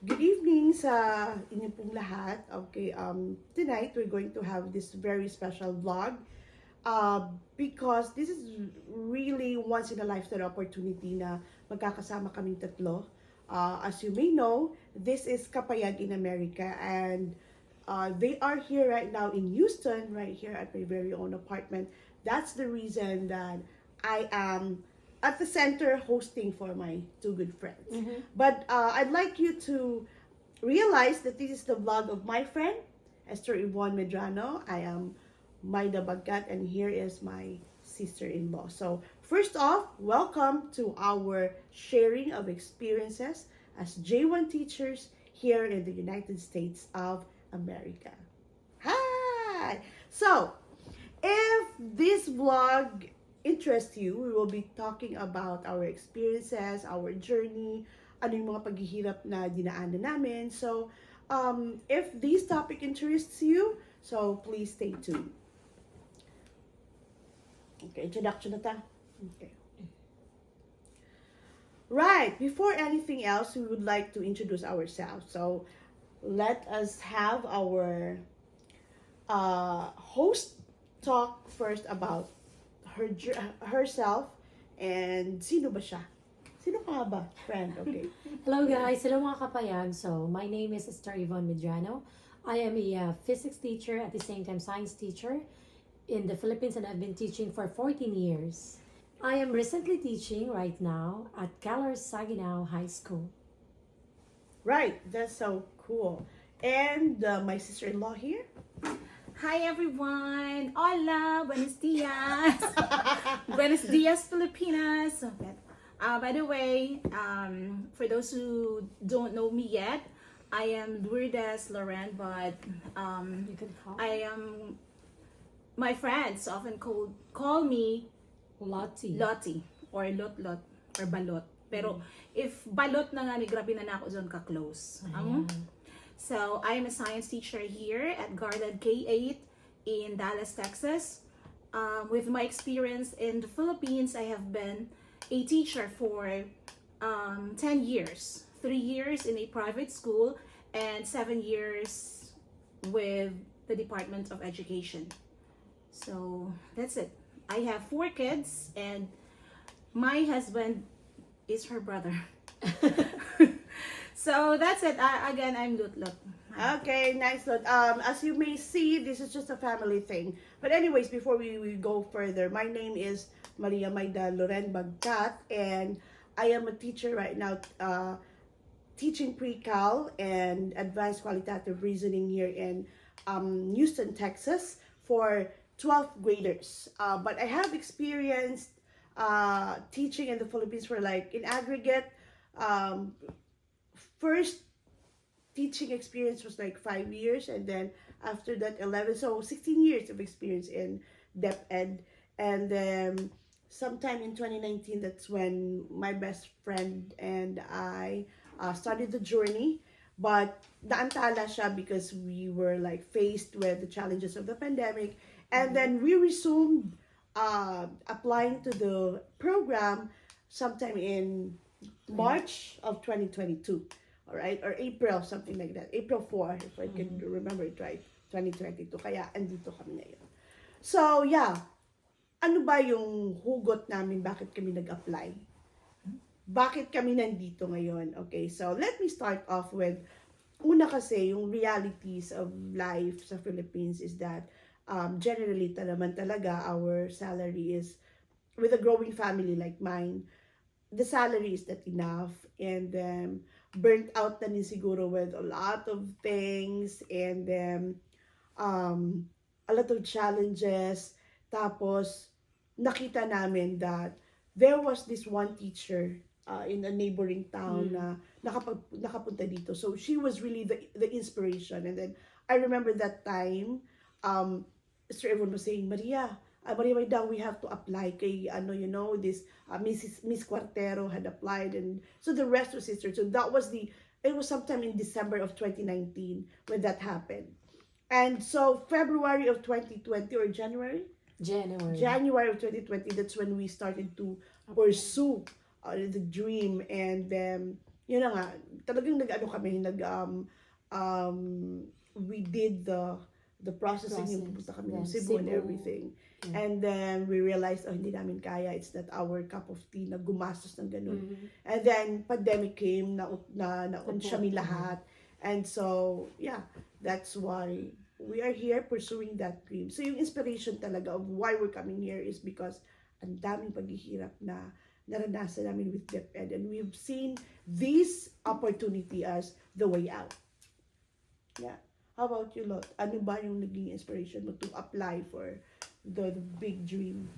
Good evening sa inyo pong lahat. Okay, tonight we're going to have this very special vlog because this is really once in a lifetime opportunity na magkakasama kaming tatlo. As you may know, this is KaPayag in America and they are here right now in Houston, right here at my very own apartment. That's the reason that I am at the center hosting for my two good friends. But I'd like you to realize that this is the vlog of my friend, Esther Yvonne Medrano. I am Maida Bagkat, and here is my sister-in-law. So first off, welcome to our sharing of experiences as J1 teachers here in the United States of America. Hi! So, if this vlog interests you, we will be talking about our experiences, our journey, ano yung mga paghihirap na dinaanan namin. So, if this topic interests you, so please stay tuned. Okay, introduction na ta. Okay. Right, before anything else, we would like to introduce ourselves. So, let us have our host talk first about herself and sino ba siya? Sino ka ba, friend? Okay. Hello guys, hello mga kapayag. So, my name is Esther Yvonne Medrano. I am a physics teacher at the same time science teacher in the Philippines and I've been teaching for 14 years. I am recently teaching right now at Calor Saginaw High School. Right, that's so cool. And my sister-in-law here. Hi everyone! Hola! Buenos dias! Buenos dias, Filipinas! By the way, for those who don't know me yet, I am Lourdes Loren, but You can call I am, my friends often call me Lottie. Lottie or Lot or Balot. Pero if Balot na nga, ni grabe na ako dyan ka-close. So, I am a science teacher here at Garden K8 in Dallas, Texas. With my experience in the Philippines, I have been a teacher for 10 years. 3 years in a private school and 7 years with the Department of Education. So, that's it. I have 4 kids and my husband is her brother. So that's it. Again, I'm Lutlot. Okay, nice one. As you may see, this is just a family thing. But anyways, before we go further, my name is Maria Maida Loren Bagkat, and I am a teacher right now, teaching pre-cal and advanced qualitative reasoning here in Houston, Texas, for 12th graders. But I have experienced teaching in the Philippines for like, in aggregate, first teaching experience was like 5 years, and then after that 11, so 16 years of experience in dep ed. And then sometime in 2019, that's when my best friend and I started the journey. But naantala siya because we were like faced with the challenges of the pandemic, and then we resumed applying to the program sometime in March of 2022. All right, or April, something like that. April 4, if I can remember it right, 2022. Kaya andito kami ngayon. So, yeah. Ano ba yung hugot namin? Bakit kami nag-apply? Bakit kami nandito ngayon? Okay, so let me start off with, una kasi, yung realities of life sa Philippines is that generally naman talaga our salary is, with a growing family like mine, the salary is not enough, and burnt out na din siguro with a lot of things, and a lot of challenges. Tapos nakita namin that there was this one teacher in a neighboring town na nakapunta dito. So she was really the inspiration. And then I remember that time, Sir Evan was saying, Maria, Maida, we have to apply kay, this Miss Cuartero had applied, and so the rest was sisters. So it was sometime in December of 2019 when that happened. And so February of 2020 or January of 2020, that's when we started to pursue the dream. And yun na nga, talagang nag-ano kami, um, we did the processing, yung pupunta kami ng Cebu and Cebu. everything. Yeah. And then we realized, oh, hindi namin kaya, it's not our cup of tea, na gumastos ng ganun. Mhm. And then, pandemic came, na-unsya mi Napo- lahat. And so, yeah, that's why we are here pursuing that dream. So, yung inspiration talaga of why we're coming here is because ang daming paghihirap na naranasan namin with DepEd. And we've seen this opportunity as the way out. Yeah. How about you, Lot? Ano ba yung naging inspiration mo to apply for the big dream?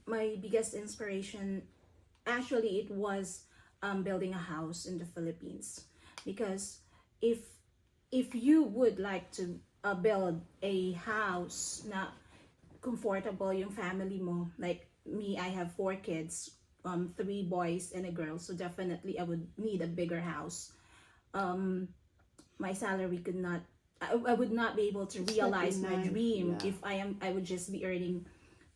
My biggest inspiration, actually, it was building a house in the Philippines, because if you would like to build a house na comfortable yung family mo, like me, I have 4 kids, 3 boys and a girl, so definitely I would need a bigger house. My salary could not, I would not be able to It's realize not my enough, dream yeah. if I would just be earning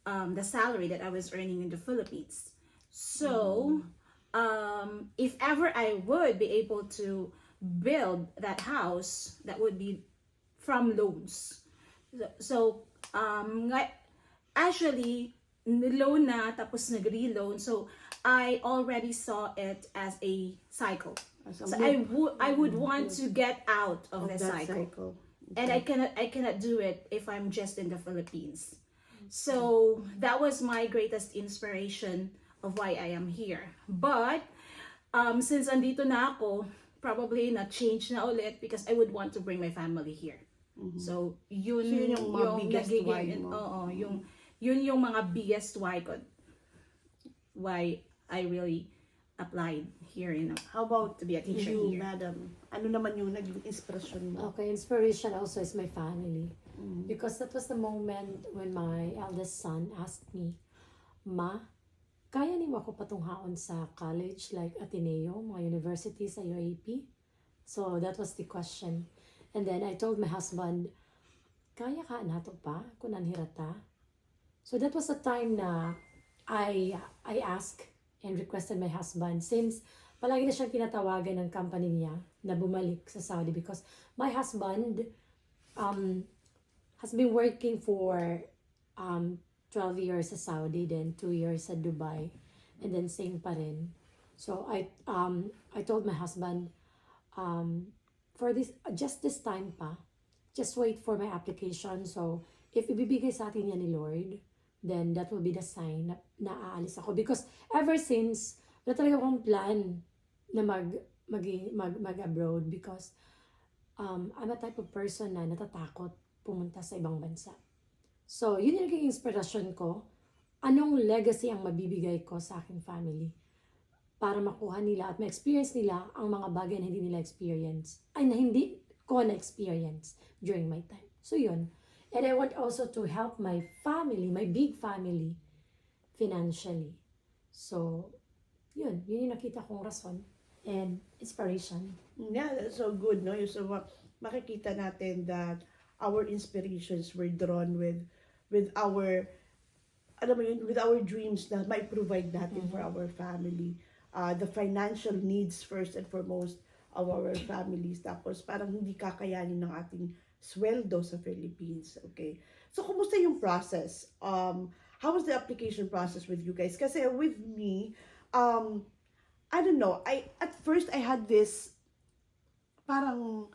the salary that I was earning in the Philippines. So if ever I would be able to build that house, that would be from loans. So actually, loan na, tapos nag-reloan. So I already saw it as a cycle. As a So loop I would want to get out of the that cycle. cycle. And I cannot do it if I'm just in the Philippines. So that was my greatest inspiration of why I am here. But since andito na ako, probably na change na ulit because I would want to bring my family here. So yun, So, yun yung mga biggest nagiging- why mo. Oo, yun yung mga biggest why ko. Why I really applied here How about to be a teacher you, here. madam? Ano naman yung naging inspirasyon mo? Okay, inspiration also is my family. Mm. Because that was the moment when my eldest son asked me, Ma, kaya ni mo ako patunghaon sa college like Ateneo, mga universities sa UAP? So that was the question. And then I told my husband, kaya ka nato pa kung nanhirata? So that was the time na I asked and requested my husband, since palagi na siyang tinatawagan ng company niya na bumalik sa Saudi, because my husband has been working for 12 years sa Saudi, then 2 years sa Dubai, and then same pa rin. So I told my husband, for this, just this time pa, just wait for my application. So if ibibigay sa atin yan ni Lord, then that will be the sign na aalis ako. Because ever since, wala talaga akong plan na mag-abroad, because I'm a type of person na natatakot pumunta sa ibang bansa. So, yun yung naging inspirasyon ko. Anong legacy ang mabibigay ko sa aking family para makuha nila at ma-experience nila ang mga bagay na hindi nila experience, ay na hindi ko na-experience during my time. So, yun. And I want also to help my family, my big family, financially. So, yun yung nakita kong rason and inspiration. Yeah, that's so good, no? So, makikita natin that our inspirations were drawn with our, alam mo yun, with our dreams na may provide natin for our family. The financial needs first and foremost of our families. Tapos parang hindi kakayanin ng ating sweldo sa Philippines. Okay. So, kumusta yung process? How was the application process with you guys? Kasi with me, I don't know. At first I had this parang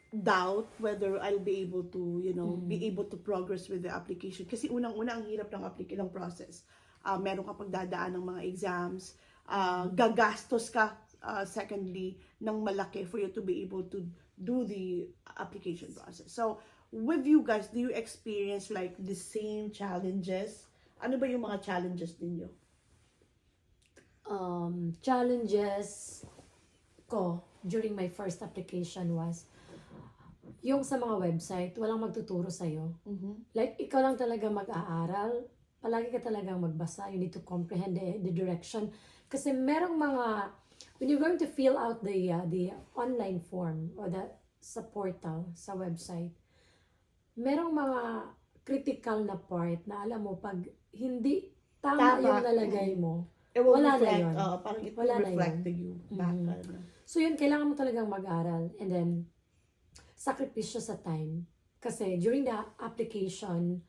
doubt whether I'll be able to, be able to progress with the application. Kasi unang-una ang hirap ng process. Meron ka pagdadaan ng mga exams, gagastos ka, secondly, ng malaki for you to be able to do the application process. So, with you guys, do you experience like the same challenges? Ano ba yung mga challenges ninyo? Challenges ko during my first application was yung sa mga website, walang magtuturo sa'yo. Like, ikaw lang talaga mag-aaral, palagi ka talagang magbasa, you need to comprehend the direction. Kasi merong mga, when you're going to fill out the online form or sa portal, sa website, merong mga critical na part na alam mo, pag hindi tama yung nalagay mo, It will Wala na reflect, yun. parang it Wala will na reflect yun. to you back. Mhm. Ano. So yun, kailangan mo talagang mag-aral and then sakripisyo sa time. Kasi during the application,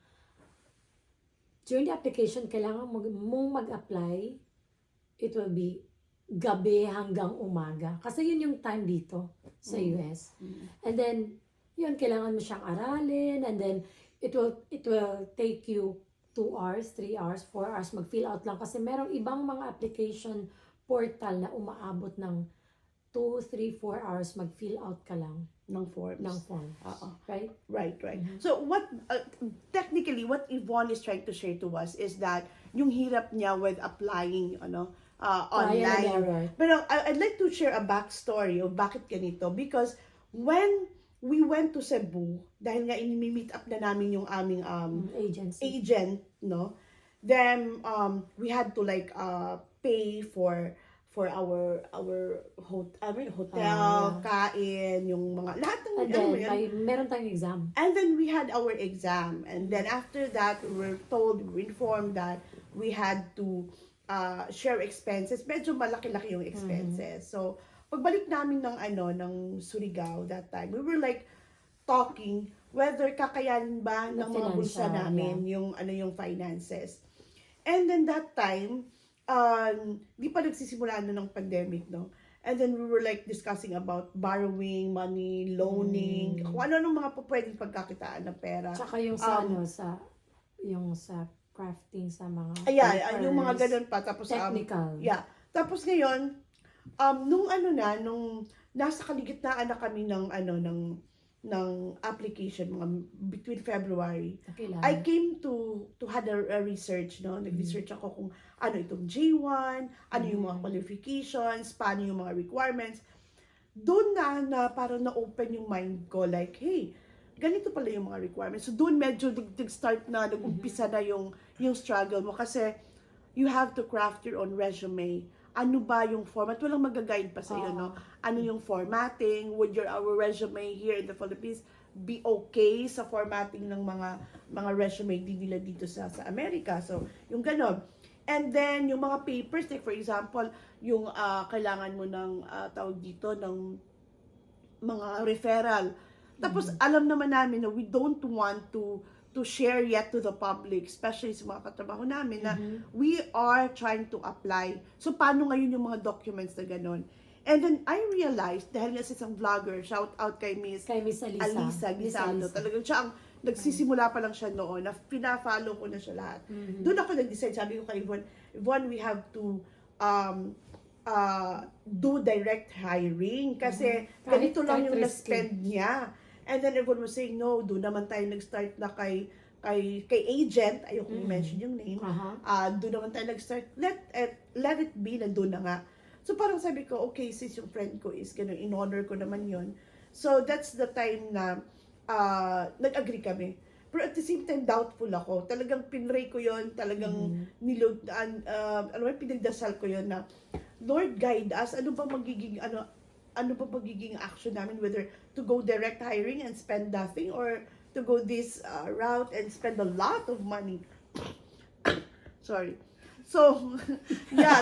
kailangan mong mag-apply, it will be gabi hanggang umaga. Kasi yun yung time dito sa US. And then, yun, kailangan mo siyang aralin and then it will take you 2 hours, 3 hours, 4 hours mag-fill out lang. Kasi merong ibang mga application portal na umaabot ng 2, 3, 4 hours mag-fill out ka lang Ng forms. ng form. Right? Right. So what technically what Yvonne is trying to share to us is that yung hirap niya with applying Trial and online. error. Pero I'd like to share a backstory of bakit ganito because when we went to Cebu, dahil nga ini-meet up na namin yung aming Agency. agent, no? Then we had to like pay for our hotel, kain, yung mga lahat ng And ano mo then, yun. meron tayong exam. And then we had our exam. And then after that, we were informed that we had to share expenses. Medyo malaki-laki yung expenses. So, pagbalik namin ng Surigao that time, we were like talking whether kakayanin ba ng mga bulsa Financial, namin yung finances. And then that time, di pa nagsisimula ng pandemic, no? And then we were like discussing about borrowing money, loaning, kung ano mga pwedeng pagkakitaan ng pera. Tsaka yung sa crafting sa mga yung mga papers, ganun pa. Tapos, technical. Tapos ngayon, nung nasa kaligitnaan na kami ng application, mga between February, Kailangan. I came to had a research, no? Nag-research ako kung ano itong J1, ano yung mga qualifications, paano yung mga requirements. Doon na parang na-open yung mind ko, like, hey, ganito pala yung mga requirements. So doon medyo nag-start na, nag-umpisa na yung struggle mo kasi you have to craft your own resume. Ano ba yung format? Walang mag-guide pa sa'yo, no? Ano yung formatting? Would our resume here in the Philippines be okay sa formatting ng mga resume din nila dito sa Amerika? So, yung ganon. And then, yung mga papers, like for example, yung kailangan mo ng tawag dito, ng mga referral. Tapos, alam naman namin na we don't want to share yet to the public, especially sa mga katrabaho namin, na we are trying to apply. So, paano ngayon yung mga documents na ganon? And then, I realized, dahil nga sa isang vlogger, shout out kay Miss Alisa Gisado. Talagang siya ang nagsisimula pa lang siya noon, na pina-follow ko na siya lahat. Doon ako nag-decide, sabi ko kay Yvonne, we have to do direct hiring kasi ganito lang yung na-spend niya. And then everyone was saying, no, doon naman tayo nag-start na kay agent, ayoko i-mention yung name, doon naman tayo nag-start, let it be na doon na nga. So parang sabi ko, okay, sis, yung friend ko is gonna in-honor ko naman yon. So that's the time na nag-agree kami. Pero at the same time, doubtful ako. Talagang pinray ko yon, talagang pinagdasal ko yon na, Lord, guide us, ano ba magiging action namin, whether to go direct hiring and spend nothing or to go this route and spend a lot of money. Sorry. So,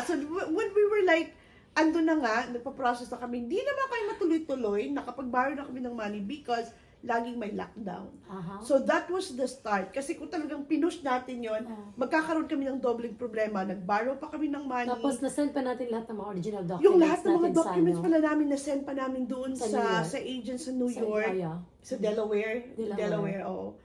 so when we were like, ando na nga, nagpa-process na kami, hindi naman kayo matuloy-tuloy, nakapag-borrow na kami ng money because laging may lockdown. So that was the start. Kasi kung talagang pinush natin yon, magkakaroon kami ng dobleng problema. Nag-borrow pa kami ng money. Tapos nasend pa natin lahat ng mga original documents. Yung lahat ng mga natin documents sa, pala namin, nasend pa namin doon Sa sa agent sa New York. Sa Mhm. Delaware, oo.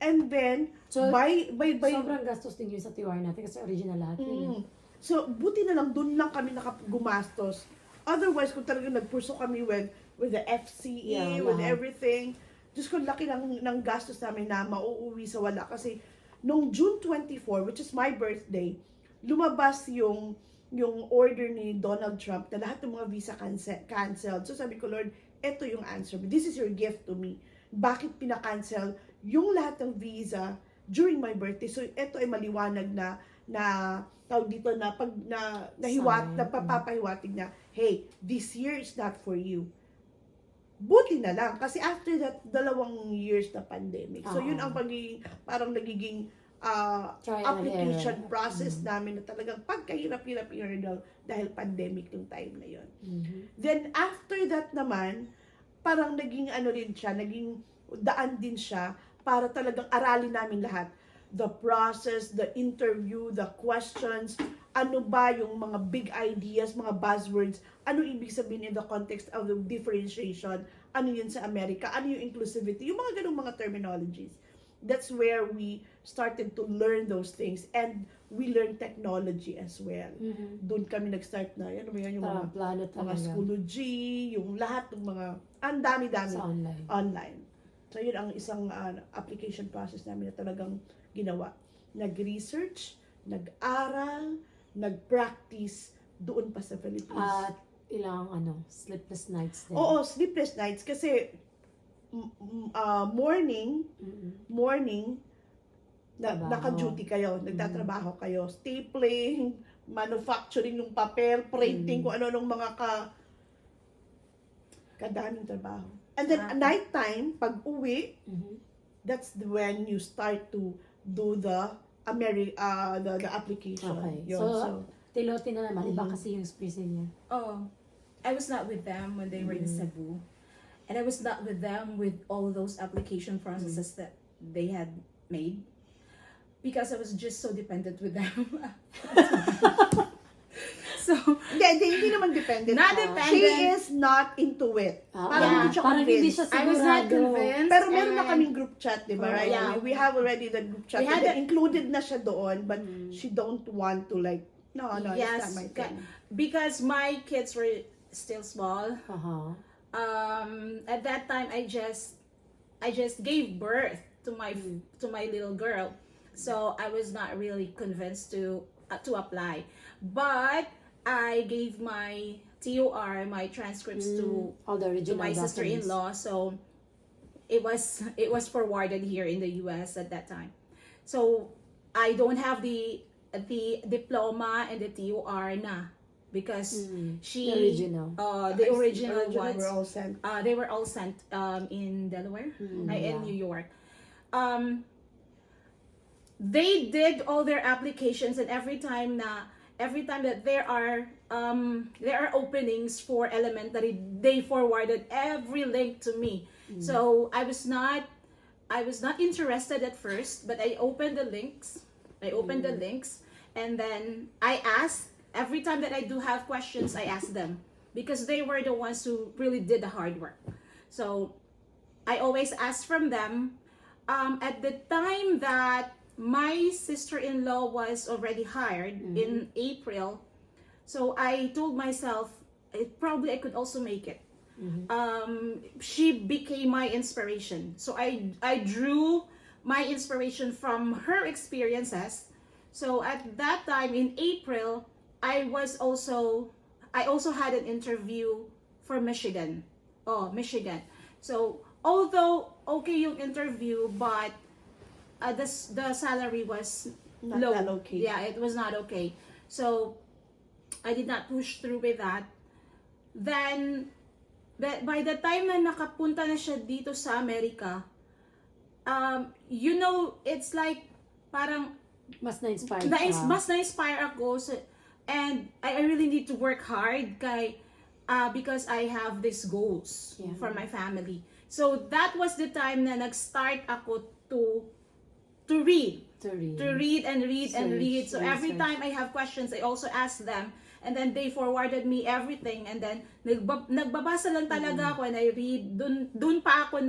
And then, So, by sobrang gastos din yun sa tiwar natin kasi original lahat yun. So, buti na lang, doon lang kami gumastos. Otherwise, kung talagang nagpurso kami with the FCE, with lahat. everything, Diyos ko, laki ng gastos namin na mauuwi sa wala. Kasi, nung June 24, which is my birthday, lumabas yung order ni Donald Trump na lahat ng mga visa canceled. So, sabi ko, Lord, eto yung answer. This is your gift to me. Bakit pinakancel yung lahat ng visa during my birthday? So, eto ay maliwanag na tawag dito na pag papahiwatig na, hey, this year is not for you. Buti na lang kasi after that 2 years na pandemic. So yun ang parang nagiging Trial and application error. process namin na talagang pagkahirap-hirap dahil pandemic yung time na yon. Mhm. Then after that naman, parang naging ano rin siya, naging daan din siya para talagang aralin namin lahat. The process, the interview, the questions, ano ba yung mga big ideas, mga buzzwords, ano ibig sabihin in the context of the differentiation, ano yun sa Amerika, ano yung inclusivity, yung mga ganung mga terminologies. That's where we started to learn those things, and we learned technology as well. Mhm. Doon kami nag-start na, ano ba yan, yung mga Plano talaga Schoology, yung lahat ng mga, ang dami-dami sa online. online. So yun ang isang application process namin na talagang ginawa. Nag-research, nag-aral, nag-practice doon pa sa Philippines. At ilang sleepless nights din. Oo, sleepless nights kasi morning, Mhm. Trabaho. naka-duty kayo, nagtatrabaho kayo, stapling, manufacturing ng papel, printing, kung ano nung mga kadaming trabaho. And then nighttime, pag uwi, Mhm. that's when you start to do the the application. Okay. Yun, So, Tiloti na naman, iba Mhm. kasi yung experience niya. Oh, I was not with them when they were in Cebu. And I was not with them with all those application processes that they had made. Because I was just so dependent with them. So, Hindi naman dependent. not She dependent. is not into it. Parang yeah. hindi siya Parang hindi convinced. siya I was not sigurado. convinced. Pero meron na and- kaming group chat, di ba? Oh, Right? yeah. We have already the group chat. We had And included na siya doon, but Mm. she don't want to like, no, Yes, it's not my thing. because my kids were still small. Aha. At that time, I just gave birth to my little girl, so I was not really convinced to apply. But I gave my TOR, my transcripts to All the original my documents. sister-in-law, so it was forwarded here in the US at that time. So I don't have the diploma and the TOR na because she The original. the original ones were all sent. they were all sent in Delaware, in New York. They did all their applications, and every time that there are openings for elementary, they forwarded every link to me. So I was not interested at first, but I opened the links. And then I asked every time that I do have questions. I ask them because they were the ones who really did the hard work. So I always ask from them. At the time that my sister-in-law was already hired in April, so I told myself probably I could also make it. She became my inspiration, so I drew my inspiration from her experiences. So at that time in April, I also had an interview for Michigan. So although okay yung interview, but the salary was Not low. that okay. Yeah, it was not okay. So I did not push through with that. Then by the time na nakapunta na siya dito sa Amerika, it's like parang Mas na-inspired siya. mas na-inspire ako and I really need to work hard because I have these goals for my family. So that was the time na nag-start ako to read. To read. To read and read and read. So every research. time I have questions, I also ask them. And then they forwarded me everything. And then nagbabasa lang talaga ako and I read. Dun pa ako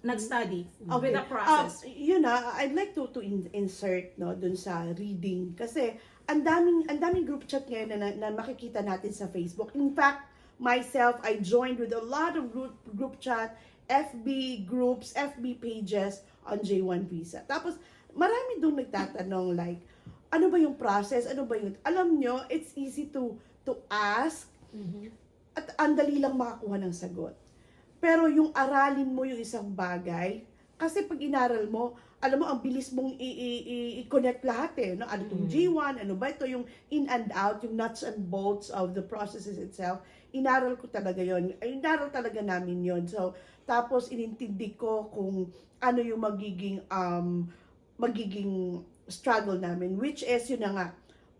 nag-study with the process. I'd like to insert dun sa reading kasi ang daming group chat ngayon na makikita natin sa Facebook. In fact, myself, I joined with a lot of group chat, FB groups, FB pages on J1 visa. Tapos marami doon nagtatanong like, ano ba yung process? Ano ba yung, alam nyo, it's easy to ask at ang dali lang makakuha ng sagot. Pero yung aralin mo yung isang bagay, kasi pag inaral mo, alam mo, ang bilis mong i-connect lahat no? Ano itong G1, ano ba ito, yung in and out, yung nuts and bolts of the processes itself. Inaral ko talaga yon. Inaral talaga namin yon. So, tapos inintindi ko kung ano yung magiging struggle namin, which is yun na nga,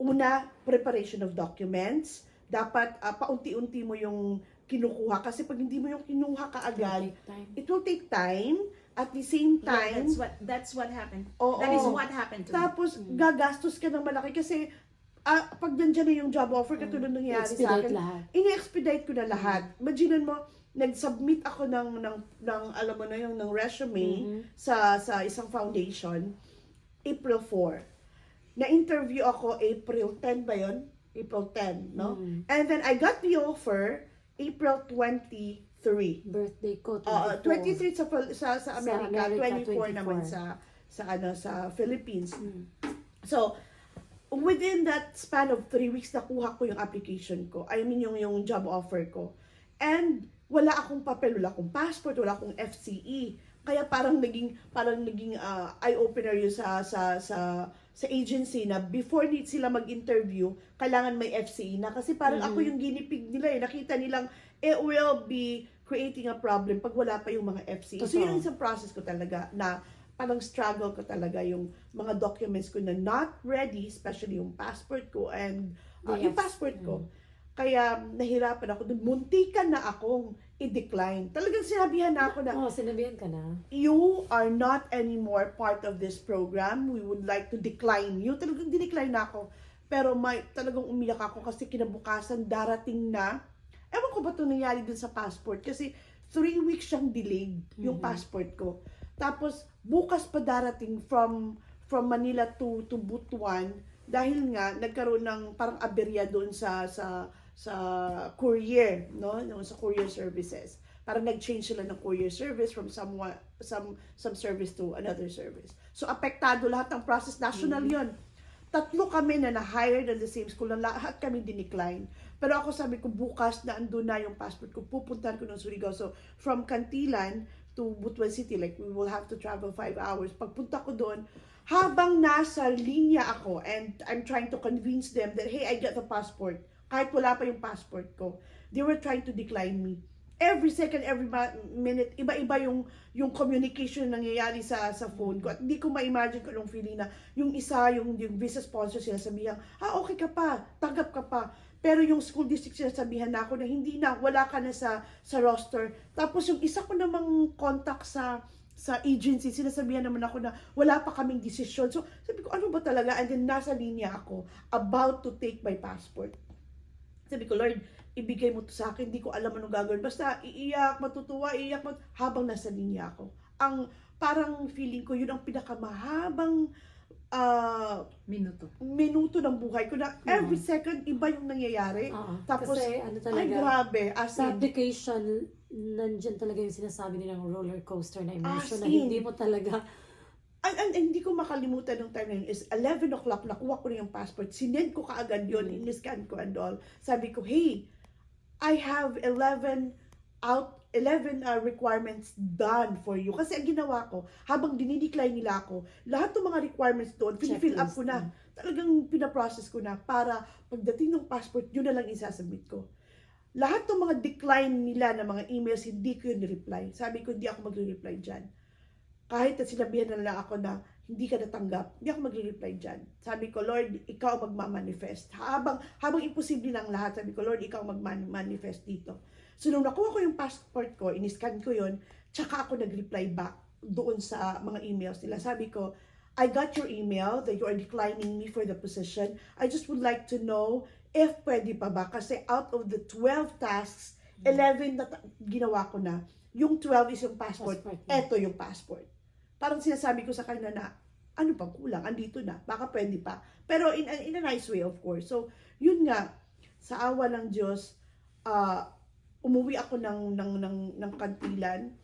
una, preparation of documents. Dapat paunti-unti mo yung kinukuha kasi pag hindi mo yung kinuha kaagad, Take time. it will take time. At the same Yeah, time, that's what happened. Oo. That is what happened to me. tapos gagastos ka ng malaki kasi pag nandiyan na yung job offer, katulad ng nangyari sa Expedite akin, lahat. ini-expedite ko na lahat. Imagine mo, nag-submit ako ng alam mo na yung ng resume sa isang foundation April 4. Na-interview ako April 10 ba yun? April 10, no? And then I got the offer April 23. Birthday ko, 23 sa Amerika, America, 24 naman sa Philippines. So, within that span of 3 weeks, nakuha ko yung application ko. I mean, yung job offer ko. And wala akong papel, wala akong passport, wala akong FCE. Kaya parang naging eye-opener yun sa agency na before sila mag-interview, kailangan may FCE na. Kasi parang ako yung guinea pig nila eh. Nakita nilang, it will be creating a problem pag wala pa yung mga FCE. So yun ang isang process ko talaga na parang struggle ko talaga yung mga documents ko na not ready, especially yung passport ko and yung passport ko. Kaya nahirapan ako dun. Muntikan na akong i-decline. Talagang sinabihan na ako na, sinabihan ka na. you are not anymore part of this program. We would like to decline you. Talagang dinecline na ako. Pero talagang umiyak ako kasi kinabukasan darating na. Ewan ko ba ito nangyari dun sa passport? Kasi 3 weeks siyang delayed yung passport ko. Tapos bukas pa darating from Manila to Butuan dahil nga nagkaroon ng parang aberya doon sa courier, no? Sa courier services. Parang nag-change sila ng courier service from some service to another service. So apektado lahat ng process, national 'yon. 3 kami na na-hired at the same school, na lahat kami dinecline. Pero ako sabi ko, bukas na andun na yung passport ko, pupuntahan ko ng Surigao. So, from Cantilan to Butuan City, like, we will have to travel 5 hours. Pagpunta ko doon, habang nasa linya ako, and I'm trying to convince them that, hey, I got the passport. Kahit wala pa yung passport ko, they were trying to decline me. Every second, every minute, iba-iba yung communication na nangyayari sa phone ko. At hindi ko ma-imagine ko yung feeling na yung isa, yung visa sponsor sila sabihan, okay ka pa, tanggap ka pa. Pero yung school district sila sabihan na ako na hindi na, wala ka na sa roster. Tapos yung isa ko namang contact sa agency, sinasabihan naman ako na wala pa kaming desisyon. So sabi ko, ano ba talaga? And then nasa linya ako, about to take my passport. Sabi ko, Lord, ibigay mo to sa akin, hindi ko alam anong gagawin. Basta iiyak, matutuwa, habang nasa linya ako. Ang parang feeling ko, yun ang pinakamahabang minuto ng buhay ko na every second, iba yung nangyayari. Tapos, kasi talaga, ay grabe, sa application, nandyan talaga yung sinasabi nilang roller coaster na emotion na hindi mo talaga. And hindi ko makalimutan ng time na yun is 11 o'clock, nakuha ko na yung passport. Sinend ko kaagad yun, in-scan ko and all. Sabi ko, hey, I have 11 requirements done for you. Kasi ang ginawa ko, habang dinidecline nila ako, lahat ng mga requirements doon, fill up ko na. Talagang pinaprocess ko na para pagdating ng passport, yun na lang isasubmit ko. Lahat ng mga decline nila na mga emails, hindi ko yun reply. Sabi ko, hindi ako magre-reply dyan. Kahit na sinabihan na lang ako na hindi ka natanggap, hindi ako magre-reply dyan. Sabi ko, Lord, ikaw magmamanifest. Habang imposible lang lahat, sabi ko, Lord, ikaw magmanifest dito. So, nung nakuha ko yung passport ko, in-scan ko yun, tsaka ako nag-reply back doon sa mga emails nila. Sabi ko, I got your email that you are declining me for the position. I just would like to know if pwede pa ba. Kasi out of the 12 tasks, 11 na ginawa ko na. Yung 12 is yung passport. Eto yung passport. Parang sinasabi ko sa kanya na, ano pa kulang, andito na, baka pwede pa. Pero in a nice way, of course. So, yun nga, sa awa ng Diyos, umuwi ako ng Cantilan,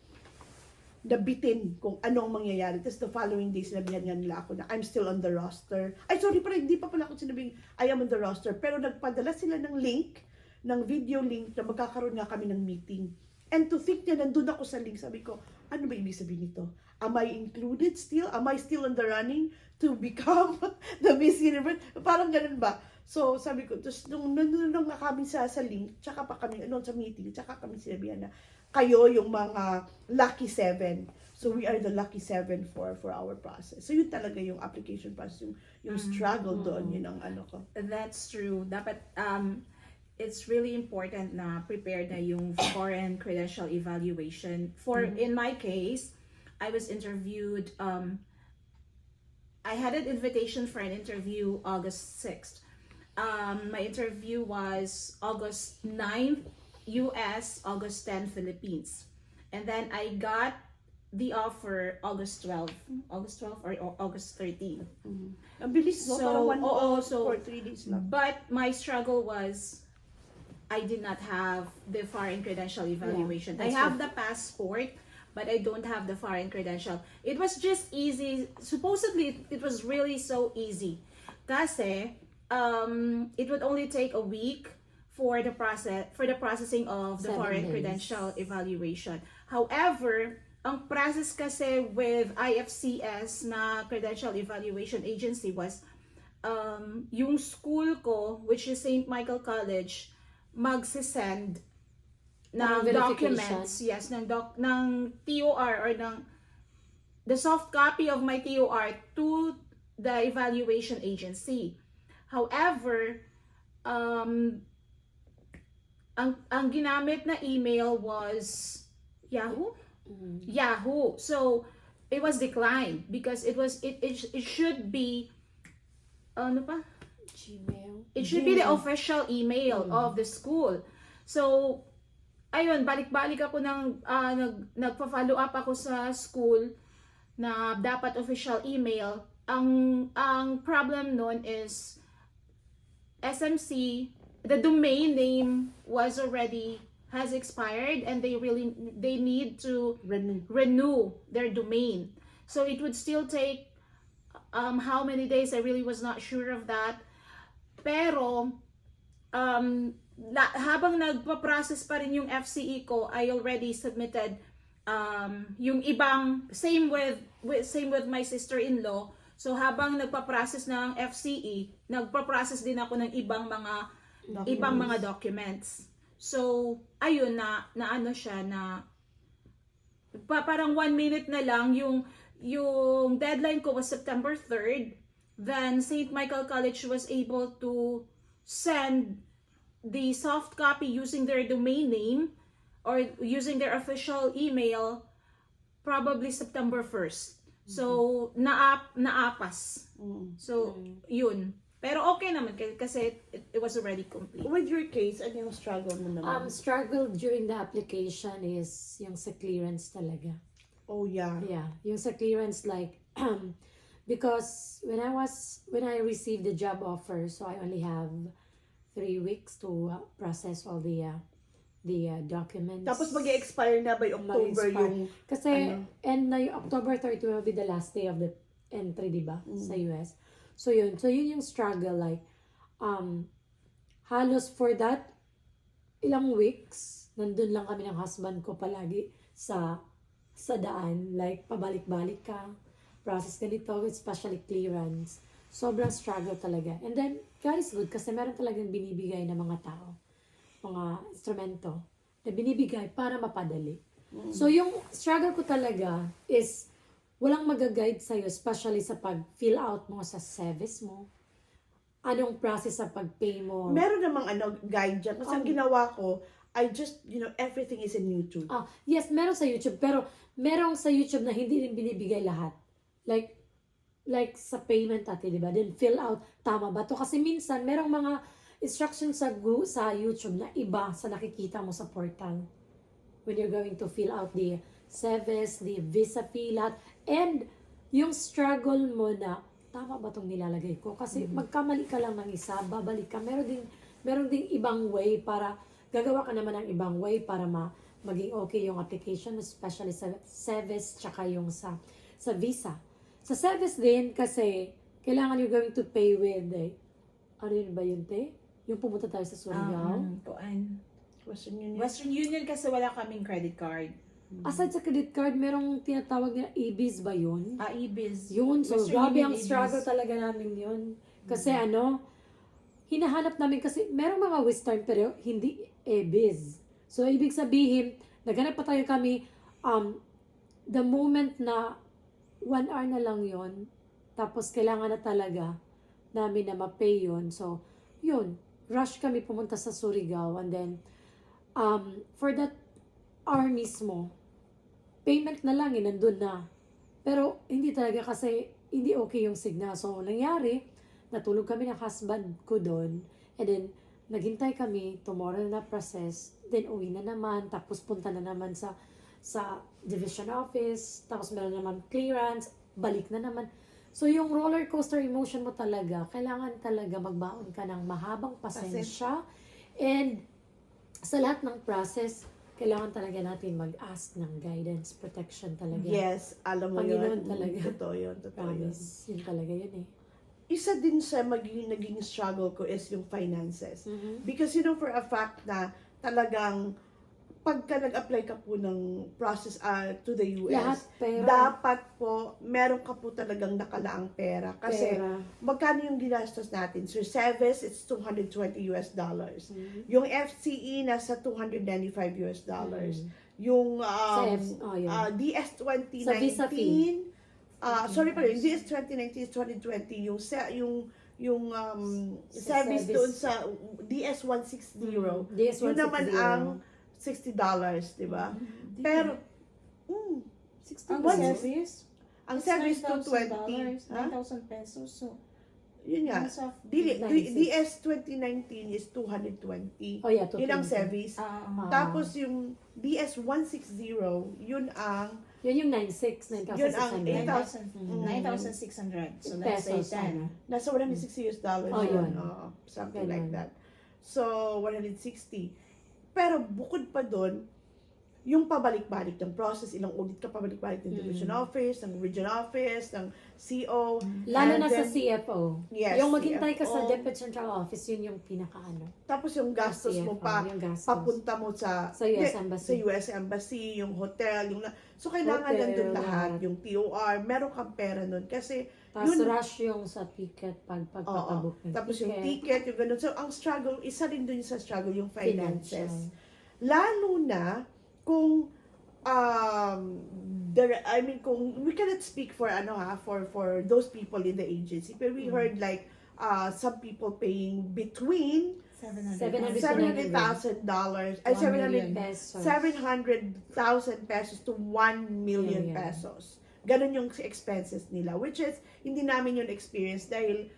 nabitin kung anong mangyayari. Tapos the following day, sinabihan nga nila ako na I'm still on the roster. Ay, sorry, pero hindi pa pala ako sinabing I am on the roster. Pero nagpadala sila ng link, ng video link, na magkakaroon nga kami ng meeting. And to think na nandun ako sa link, sabi ko, ano ba ibig sabihin nito? Am I included still? Am I still in the running to become the Miss Universe? Parang ganun ba? So, sabi ko, tapos nung nga kami sa link, tsaka pa kami, sa meeting, tsaka kami sinabihan na, kayo yung mga lucky 7. So, we are the lucky 7 for our process. So, yun talaga yung application process, yung struggle doon, yun ang ano ko. That's true. Dapat, it's really important na prepared na yung foreign credential evaluation. In my case, I was interviewed, I had an invitation for an interview August 6th. My interview was August 9th, US, August 10th, Philippines. And then I got the offer August 12th or August 13th. Ang bilis, no? So, Parang 1 month so, or 3 days lang. but my struggle was I did not have the foreign credential evaluation. I have the passport, but I don't have the foreign credential. It was just easy. Supposedly, it was really so easy. Kasi, it would only take a week for the processing of the 7 foreign days. credential evaluation. However, ang process kasi with IFCS na credential evaluation agency was yung school ko, which is St. Michael College, magsisend ng documents, yes, ng TOR or ng the soft copy of my TOR to the evaluation agency. However, ang ginamit na email was Yahoo. Yahoo. So it was declined because it should be ano pa? Gmail. It should be the official email of the school. So ayun, balik-balik ako nagpa-follow up ako sa school na dapat official email. Ang problem nun is SMC, the domain name has expired and they need to renew their domain. So it would still take how many days, I really was not sure of that. Pero habang nagpa-process pa rin yung FCE ko, I already submitted yung ibang same with my sister-in-law. So habang nagpa-process ng FCE, nagpa-process din ako ng ibang mga documents. So ayun na ano siya na parang 1 minute na lang yung deadline ko was September 3rd. Then St. Michael College was able to send the soft copy using their domain name or using their official email probably September 1st. So naapas. So yun. Pero okay naman kasi it was already complete. With your case, ano yung struggle mo naman? Struggle during the application is yung sa clearance talaga. Oh yeah. Yeah, yung sa clearance like because when I received the job offer, so I only have 3 weeks to process all the documents. Tapos mag-expire na by October yung kasi and na yung October 30 will be the last day of the entry, diba? Sa US. So yun yung struggle like halos for that ilang weeks nandun lang kami ng husband ko palagi sa daan, like pabalik-balik ka, process ganito, especially clearance. Sobrang struggle talaga. And then God is good kasi meron talagang binibigay na mga tao, mga instrumento na binibigay para mapadali. So yung struggle ko talaga is walang mag-guide sa'yo, especially sa pag-fill out mo sa service mo. Anong process sa pag-pay mo. Meron namang guide dyan. Kasi ang ginawa ko, I just, everything is in YouTube. Yes, meron sa YouTube. Pero merong sa YouTube na hindi rin binibigay lahat. Like sa payment di ba? Then fill out, tama ba to? Kasi minsan, merong mga instructions sa YouTube na iba sa nakikita mo sa portal. When you're going to fill out the service, the visa fee, lahat. And yung struggle mo na, tama ba itong nilalagay ko? Kasi magkamali ka lang ng isa, babalik ka. Meron ding ibang way para, gagawa ka naman ng ibang way para maging okay yung application, especially sa service, tsaka yung sa visa. Sa service din, kasi, kailangan you're going to pay with, ano yun ba yun, te? Yung pumunta tayo sa Surigao. Western Union kasi wala kaming credit card. Aside sa credit card, merong tinatawag na EBIZ ba yun? EBIZ. Yun, so Western grabe Union ang EBIZ. struggle talaga namin yun. Kasi hinahanap namin kasi merong mga Western pero hindi biz. So, ibig sabihin, naghanap pa tayo kami, the moment na 1 hour na lang yon tapos kailangan na talaga namin na ma-pay yun. So, yun, rush kami pumunta sa Surigao and then, for that hour mismo, payment na lang, nandun na. Pero, hindi talaga kasi, hindi okay yung signal. So, nangyari, natulog kami ng husband ko doon. And then, naghintay kami, tomorrow na process. Then, uwi na naman. Tapos, punta na naman sa division office. Tapos, meron naman clearance. Balik na naman. So, yung roller coaster emotion mo talaga, kailangan talaga magbaon ka ng mahabang pasensya. And, sa lahat ng process, kailangan talaga natin mag-ask ng guidance, protection talaga. Yes, alam mo Panginoon yun. talaga. Totoo yun. Totoo yun. Promise. Yun talaga yun eh. Isa din sa naging struggle ko is yung finances. Because you know for a fact na talagang pagka nag-apply ka po ng process to the US, Lahat pera. dapat po meron ka po talagang nakalaang pera. Kasi Pera. magkano yung ginastos natin? Sir Service, it's $220 US. Yung FCE, nasa $295 US. Yung yun. DS Sa visa 2019, fee. sorry pa rin, DS 2019 is 2020, yung service service. doon sa DS 160, DS yun naman 160. ang $60, di ba? Pero, Ang What? service? ang It's service $9,000, 220, ha? 9,000 pesos. So, Yun nga, as of DS 2019 is 220. Oh yeah, Yun ang 220. service. Tapos yung DS 160, yun ang Yun yung 9,600. Yun ang 9,600. So, let's say Pesos. 10. nasa $160 Oh, yun. Something Ganun. like that. So, 160. Pero bukod pa doon, yung pabalik-balik ng process, ilang ulit ka pabalik-balik ng division office, ng region office, ng CO. Lalo and na sa then- CFO. Yes, Yung maghintay ka sa CFO. Deputy Central Office, yun yung pinaka-ano. Tapos yung gastos mo CFO, pa, yung gastos. papunta mo sa US Embassy. sa US Embassy, yung hotel, so kailangan Hotel, nandun lahat, lahat. yung TOR, meron kang pera nun kasi Tapos yun- rush yung sa ticket, pagpapabook ng tapos ticket. yung ticket, yung ganun. So ang struggle, isa rin dun sa struggle yung finances. Financial. Lalo na kung kung we cannot speak for for those people in the agency, but we heard like some people paying between $700. $700,000 ay 1 million pesos. 700,000 pesos to 1 million Yeah. pesos. Ganon yung expenses nila, which is hindi namin yung experience dahil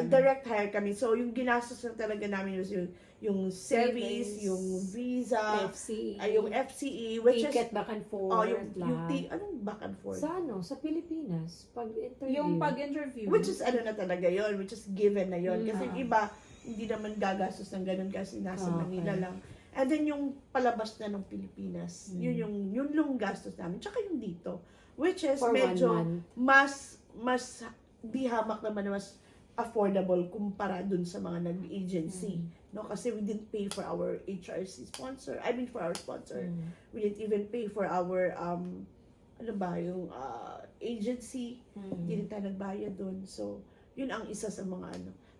direct hire kami. So yung ginastos na talaga namin was yung service, Savings. yung visa, FCE. yung FCE, which ticket is back and forth, lahat. anong back and forth? Sa sa Pilipinas, pag-interview. Yung pag-interview. Which is na talaga yon, which is given na yon. Kasi Mm. yung iba, hindi naman gagastos ng ganun kasi nasa Okay. Manila lang. And then yung palabas na ng Pilipinas, yun yung gastos namin. Tsaka yung dito, which is For 1 medyo month. mas di hamak naman na mas affordable kumpara dun sa mga nag-agency. No, kasi we didn't pay for our HRC sponsor. I mean for our sponsor. We didn't even pay for our yung agency. Hindi rin tayo nagbayad dun. So, yun ang isa sa mga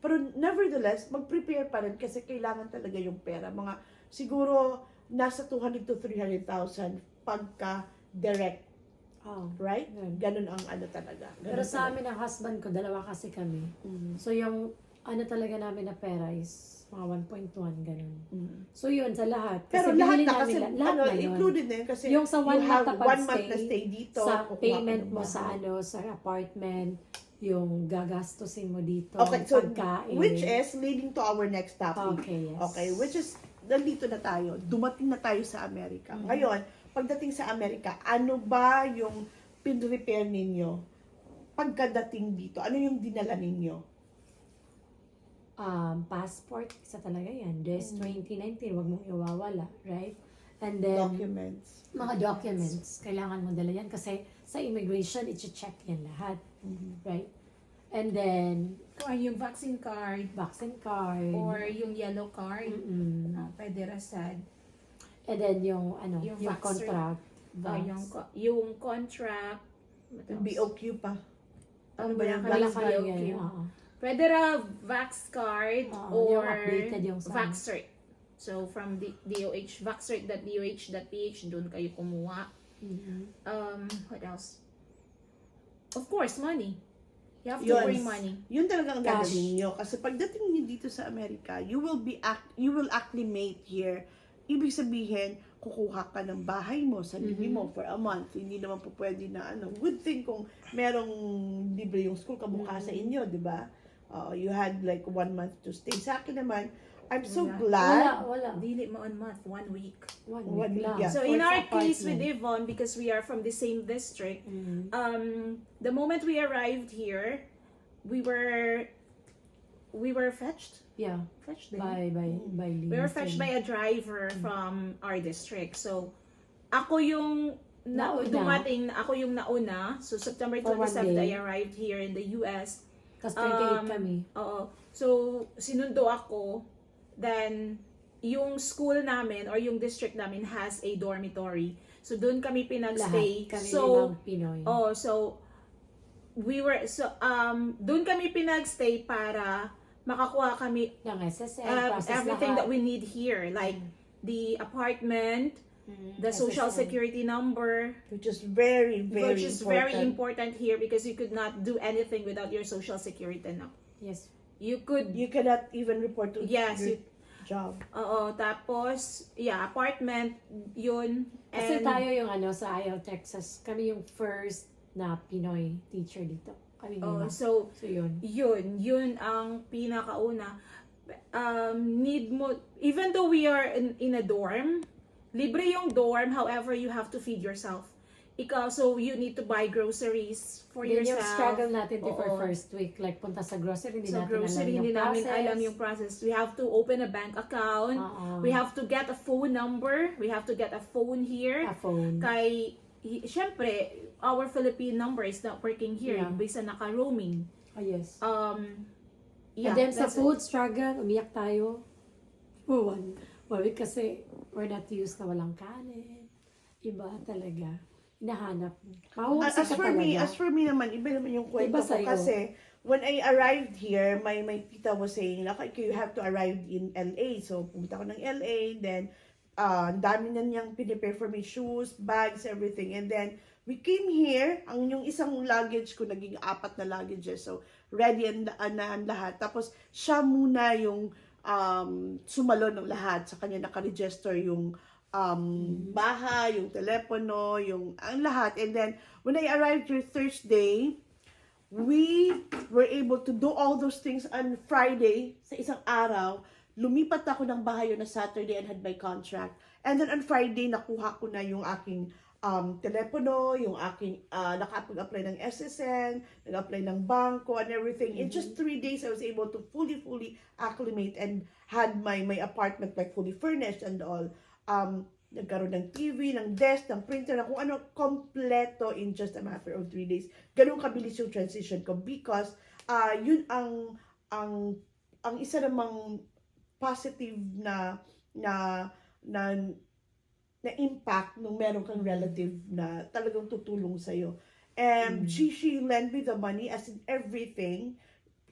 Pero nevertheless, mag-prepare pa rin kasi kailangan talaga yung pera. Mga siguro nasa 200 to 300,000 pagka direct, right? Ganun. Ganun ang talaga. Ganun Pero sa talaga. amin ng husband ko, dalawa kasi kami. So yung talaga namin na pera is mga 1.1, ganun. So yun, sa lahat. Pero binili lahat na namin kasi lahat na yun. included na yun kasi Yung sa 1 you have month na 1 month na pag-stay, stay dito. sa kukuha ka payment ng mo sa bahay. sa apartment, yung gagastusin mo dito, Okay, so pagkain. which is leading to our next topic. Okay, yes. Okay, which is nandito na tayo. Dumating na tayo sa Amerika. Ngayon, pagdating sa Amerika, ano ba yung pin-repair ninyo pagkadating dito? Ano yung dinala ninyo? Passport, isa talaga yan. Des 2019, wag mong iwawala, right? And then, Documents. mga documents, kailangan mo dala yan kasi sa immigration, i-check yan lahat, right? And then, Kung yung vaccine card vaccine card, or yung yellow card, pwede rasad. and then yung Yung yung vax contract, Yung contract. Yung BOQ pa. Ano ba yung Wala vaccine kami BOQ? yan, Federal Vax card yung or updated yung sa Vax cert. So from the DOH, vaxcert.doh.ph, doon kayo kumuha. What else? Of course, money. You have to bring money. Yun talaga ang Cash. gagawin nyo. Kasi pagdating niyo dito sa Amerika, you will acclimate here. Ibig sabihin, kukuha ka ng bahay mo, sarili mo for a month. Hindi naman po pwede na ano. Good thing kung merong libre yung school kamukha sa inyo, di ba? You had like 1 month to stay. Sa akin naman, I'm so glad. Wala. Dili mo on month, 1 week. One One week lang. week, yeah. So for in its our case with apartment. Yvonne, because we are from the same district, the moment we arrived here, we were fetched. Yeah. Fetched din. By We were fetched by a driver from our district. So ako yung dumating, ako yung nauna. So September For 27th, 1 I day. arrived here in the US. Tapos 28 kami. Oo. So, sinundo ako. Then, yung school namin or yung district namin has a dormitory. So, doon kami pinagstay. Lahat kami So, limang Pinoy. doon kami pinagstay para makakuha kami Ng SSN, process everything lahat. that we need here. Like, the apartment, the social SSN. security number, Which is very, very which is important. very important here because you could not do anything without your social security now. Yes. You could, You cannot even report to yes, your job. oo, tapos, apartment, yun. Kasi And, tayo yung sa IL Texas, kami yung first na Pinoy teacher dito. Kami lima. so, So yun. yun ang pinakauna. Need mo, even though we are in a dorm, libre yung dorm, however, you have to feed yourself. Ikaw, so you need to buy groceries for Yun yung yourself. struggle natin for Oo. first week. Like, punta sa grocery, hindi So natin grocery, hindi alam namin yung process. alam yung process. We have to open a bank account. Oo. We have to get a phone number. We have to get a phone here. A phone. Syempre, our Philippine number is not working here. Yeah. Bisa naka-roaming. Oh, yes. Yeah, And then sa that's food struggle, umiyak tayo. For one week kasi we're not used na walang kanin. Iba talaga. Hinahanap. Mahusay ka talaga. As for me naman, iba naman yung kwento Iba ko sa'yo. kasi when I arrived here, my tita was saying, like, you have to arrive in LA. So, pumunta ko ng LA, then, ang dami na niyang pinipare for me, shoes, bags, everything. And then, we came here, yung isang luggage ko, naging 4 na luggages. So, ready ang lahat. Tapos, siya muna yung sumalo ng lahat. Sa kanya nakaregister yung bahay, yung telepono, ang lahat. And then, when I arrived here Thursday, we were able to do all those things on Friday, sa isang araw. Lumipat ako ng bahay na Saturday and had my contract. And then on Friday, nakuha ko na yung aking telepono, yung aking nakapag-apply ng SSN, nag-apply ng bangko and everything. In just 3 days, I was able to fully acclimate and had my apartment like fully furnished and all. Nagkaroon ng TV, ng desk, ng printer, na kung ano, kompleto in just a matter of 3 days. Ganun kabilis yung transition ko because yun ang isa namang positive na impact nung meron kang relative na talagang tutulong sa'yo. And she lent me the money as in everything.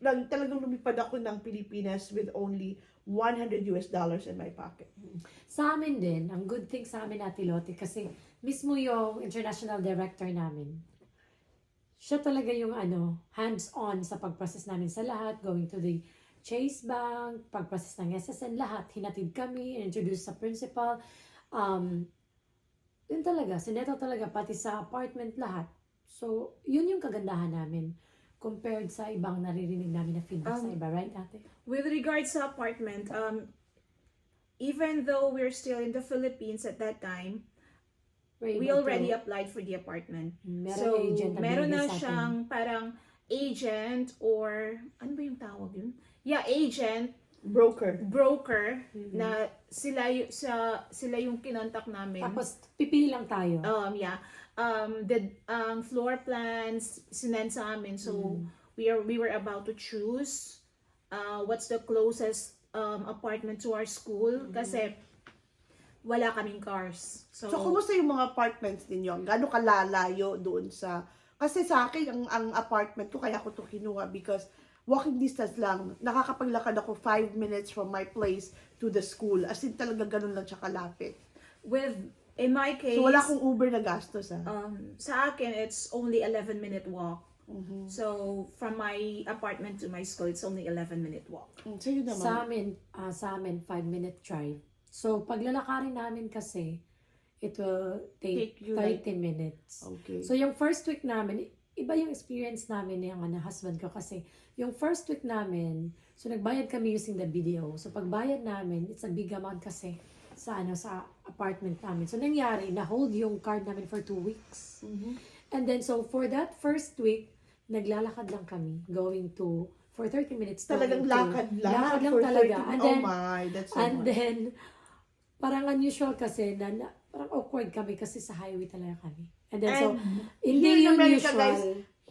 Talagang lumipad ako ng Pilipinas with only $100 in my pocket. Sa amin din, ang good thing sa amin Ate Lottie, kasi mismo yung international director namin, siya talaga yung hands-on sa pag-process namin sa lahat, going to the Chase Bank, pag-process ng SSN, lahat. Hinatid kami, introduce sa principal. Yun talaga, sineto talaga, pati sa apartment, lahat. So, yun yung kagandahan namin compared sa ibang naririnig namin na feedback sa iba, right, ate? With regards sa apartment, even though we're still in the Philippines at that time, we already applied for the apartment. Meron agent na meron na binigay sa atin. siyang parang agent or, ano ba yung tawag yun? Yeah, agent, Broker. na sila yung kinontak namin. Tapos, pipili lang tayo. The floor plans sinend sa amin. So we were about to choose what's the closest apartment to our school kasi wala kaming cars. So, kumusta yung mga apartments ninyo? Gaano kalalayo doon sa... Kasi sa akin, ang apartment ko, kaya ko to kinuha because walking distance lang. Nakakapaglakad ako 5 minutes from my place to the school. As in talaga ganun lang siya kalapit. In my case, So wala akong Uber na gastos sa akin, it's only 11-minute walk. Mhm. So, from my apartment to my school, it's only 11-minute walk. Sa'yo naman. Sa amin 5-minute drive. So, paglalakarin namin kasi, it will take Take you 30 minutes. Okay. So, yung first week namin, iba yung experience namin ng husband ko kasi yung first week namin, so nagbayad kami using the video. So, pagbayad namin, it's a big amount kasi sa apartment namin. So, nangyari, na-hold yung card namin for 2 weeks. Mhm. And then, so for that first week, naglalakad lang kami, going to, for 30 minutes. Talagang going to- lakad lang. Lakad lang for talaga. 30 And oh then, my, that's so and much. then, parang unusual kasi, parang awkward kami kasi sa highway talaga kami. And then, so, hindi here in yung America, usual. guys,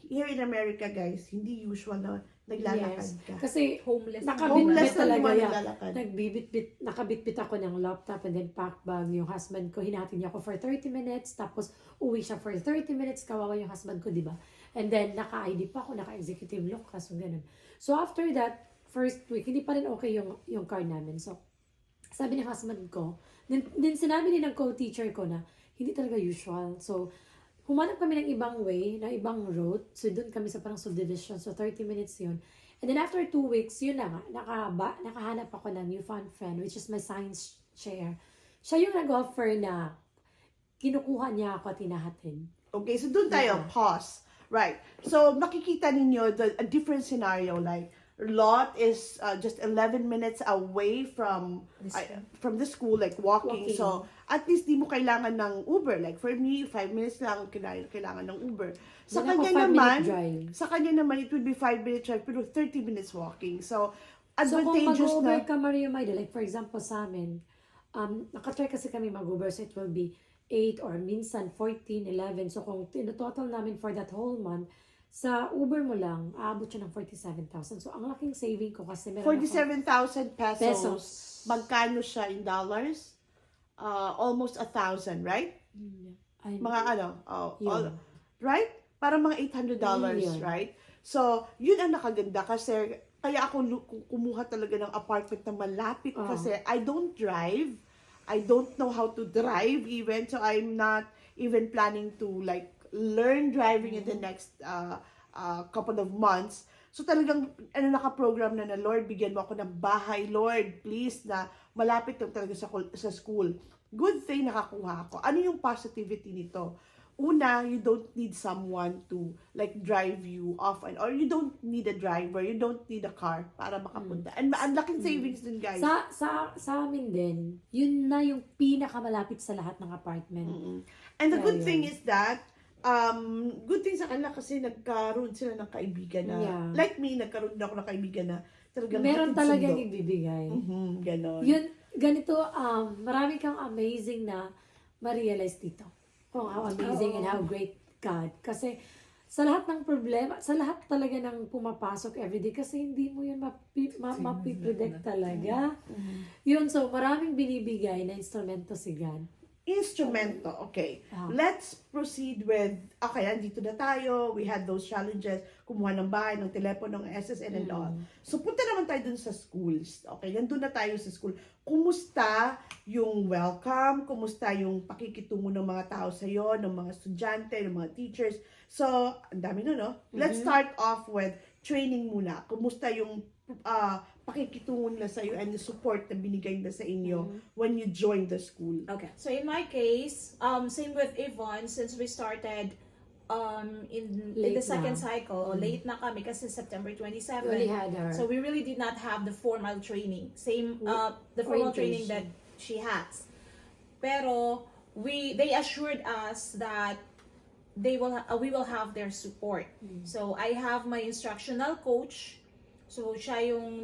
here in America, guys, hindi usual na naglalakad Yes. ka. Kasi, Homeless. Homeless nakabitbit na talaga naman yan. naglalakad. Nakabitbit ako ng laptop and then pack bag. Yung husband ko, hinatid niya ako for 30 minutes. Tapos, uwi siya for 30 minutes. Kawawa yung husband ko, di ba? And then, naka-ID pa ako, naka-executive look. Kaso ganun. So, after that, first week, hindi pa rin okay yung card namin. So, sabi ng husband ko, din sinabi din ng co-teacher ko na, hindi talaga usual. So, humanap kami ng ibang way, ng ibang route. So, doon kami sa parang subdivision. So, 30 minutes yun. And then after 2 weeks, yun na nga, nakahanap ako ng newfound friend, which is my science chair. Siya yung nag-offer na kinukuha niya ako at hinahatid. Okay, so doon tayo, pause. Right. So, makikita ninyo a different scenario, like, Lot is just 11 minutes away from the school, like walking. So, at least di mo kailangan ng Uber. Like for me, 5 minutes lang kailangan ng Uber. Sa Then ako, kanya 5-minute naman, drive. it would be 5 minutes drive, pero 30 minutes walking. So, So kung advantageous mag-Uber na. ka, Maria Maida, like for example sa amin, nakatry kasi kami mag-Uber, so it will be 8 or minsan 14, 11. So kung total namin for that whole month, sa Uber mo lang, aabot siya ng 47,000. So, ang laking saving ko kasi meron 47,000 pesos. Pesos. Magkano siya in dollars? Almost 1,000, right? Mga yun. right? Parang mga $800, Yun. right? So, yun ang nakaganda kasi kaya ako kumuha talaga ng apartment na malapit kasi I don't drive. I don't know how to drive even. So, I'm not even planning to like learn driving in the next couple of months. So talagang naka-program na Lord, bigyan mo ako ng bahay, Lord, please, na malapit lang talaga sa school. Good thing nakakuha ako. Ano yung positivity nito? Una, you don't need someone to like drive you off or you don't need a driver, you don't need a car para makapunta. And ang laking savings din, guys. Sa amin din, yun na yung pinakamalapit sa lahat ng apartment. And the Yeah, good yun. thing is that good thing sa kanila kasi nagkaroon sila ng kaibigan na like me, nagkaroon din ako ng kaibigan na talagang Meron hatid talagang sundo. ibibigay. Ganon. Yun, ganito, marami kang amazing na ma-realize dito. Oh, how amazing and how great God. Kasi sa lahat ng problema, sa lahat talaga ng pumapasok everyday, kasi hindi mo yun mapipredict talaga. Yun, so maraming binibigay na instrumento si God. Instrumento, okay. Let's proceed with, okay, andito na tayo, we had those challenges, kumuha ng bahay, ng telepono, ng SSN and all. So, punta naman tayo dun sa schools. Okay, nandun na tayo sa school. Kumusta yung welcome? Kumusta yung pakikitungo ng mga tao sa'yo, ng mga estudyante, ng mga teachers? So, ang dami nun, no? Let's start off with training muna. Kumusta yung pakikitungo nila sa iyo and the support na binigay nila sa inyo when you joined the school. Okay. So in my case, same with Yvonne, since we started in the second cycle, late na kami kasi September 27. We had her. So we really did not have the formal training. Same the formal training that she has. Pero they assured us that we will have their support. So I have my instructional coach. So siya yung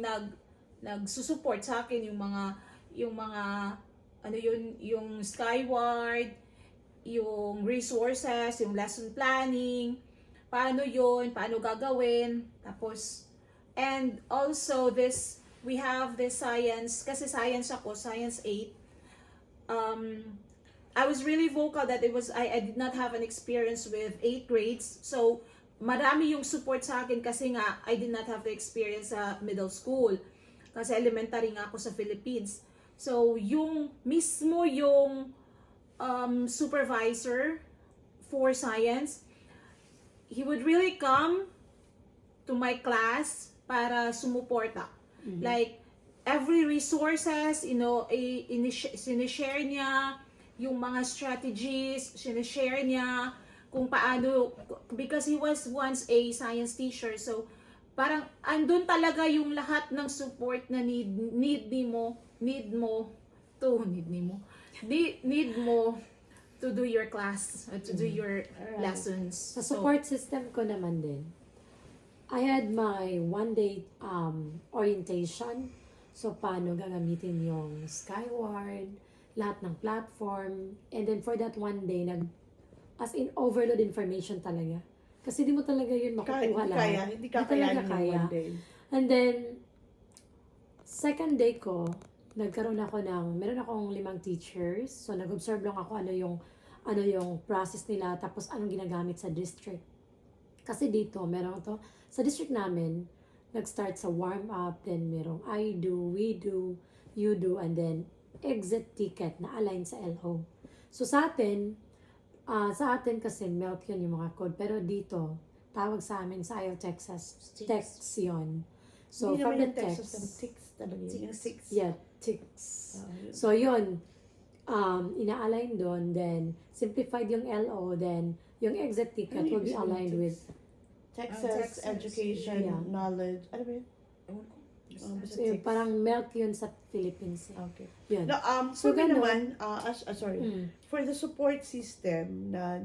nagsusupport sa akin yung mga yung Skyward, yung resources, yung lesson planning, paano gagawin, tapos and also we have this science, kasi science ako, science 8. I was really vocal that I did not have an experience with 8 grades. So marami yung support sa akin kasi nga I did not have the experience sa middle school. Kasi elementary nga ako sa Philippines. So, yung mismo yung supervisor for science, he would really come to my class para sumuporta. Like, every resources, sinishare niya yung mga strategies, sinishare niya kung paano, because he was once a science teacher, so parang andun talaga yung lahat ng support na need mo to do your class, to do your lessons. Sa support system ko naman din, I had my one-day orientation. So, paano gagamitin yung Skyward, lahat ng platform. And then for that one day, as in overload information talaga. Kasi di mo talaga yun makukuha lahat. Hindi talaga kaya. And then, second day ko, meron akong 5 teachers. So, nag-observe lang ako ano yung process nila, tapos anong ginagamit sa district. Kasi dito, sa district namin, nag-start sa warm-up, then merong I do, we do, you do, and then exit ticket na align sa LO. So, sa atin kasi melt yun yung mga code. Pero dito, tawag sa amin sa IO Texas, text yun. So, Hindi from the naman yung text. text talaga yun. Yung six. Yeah, text. So, yun. Ina-align doon, then simplified yung LO, then yung exit ticket will be aligned with Texas, education, Yeah. knowledge. Ano ba yun? so, yung parang melt yun sa Philippines. Okay. Yun. No, So, for me ganun. naman, sorry. Mm. For the support system na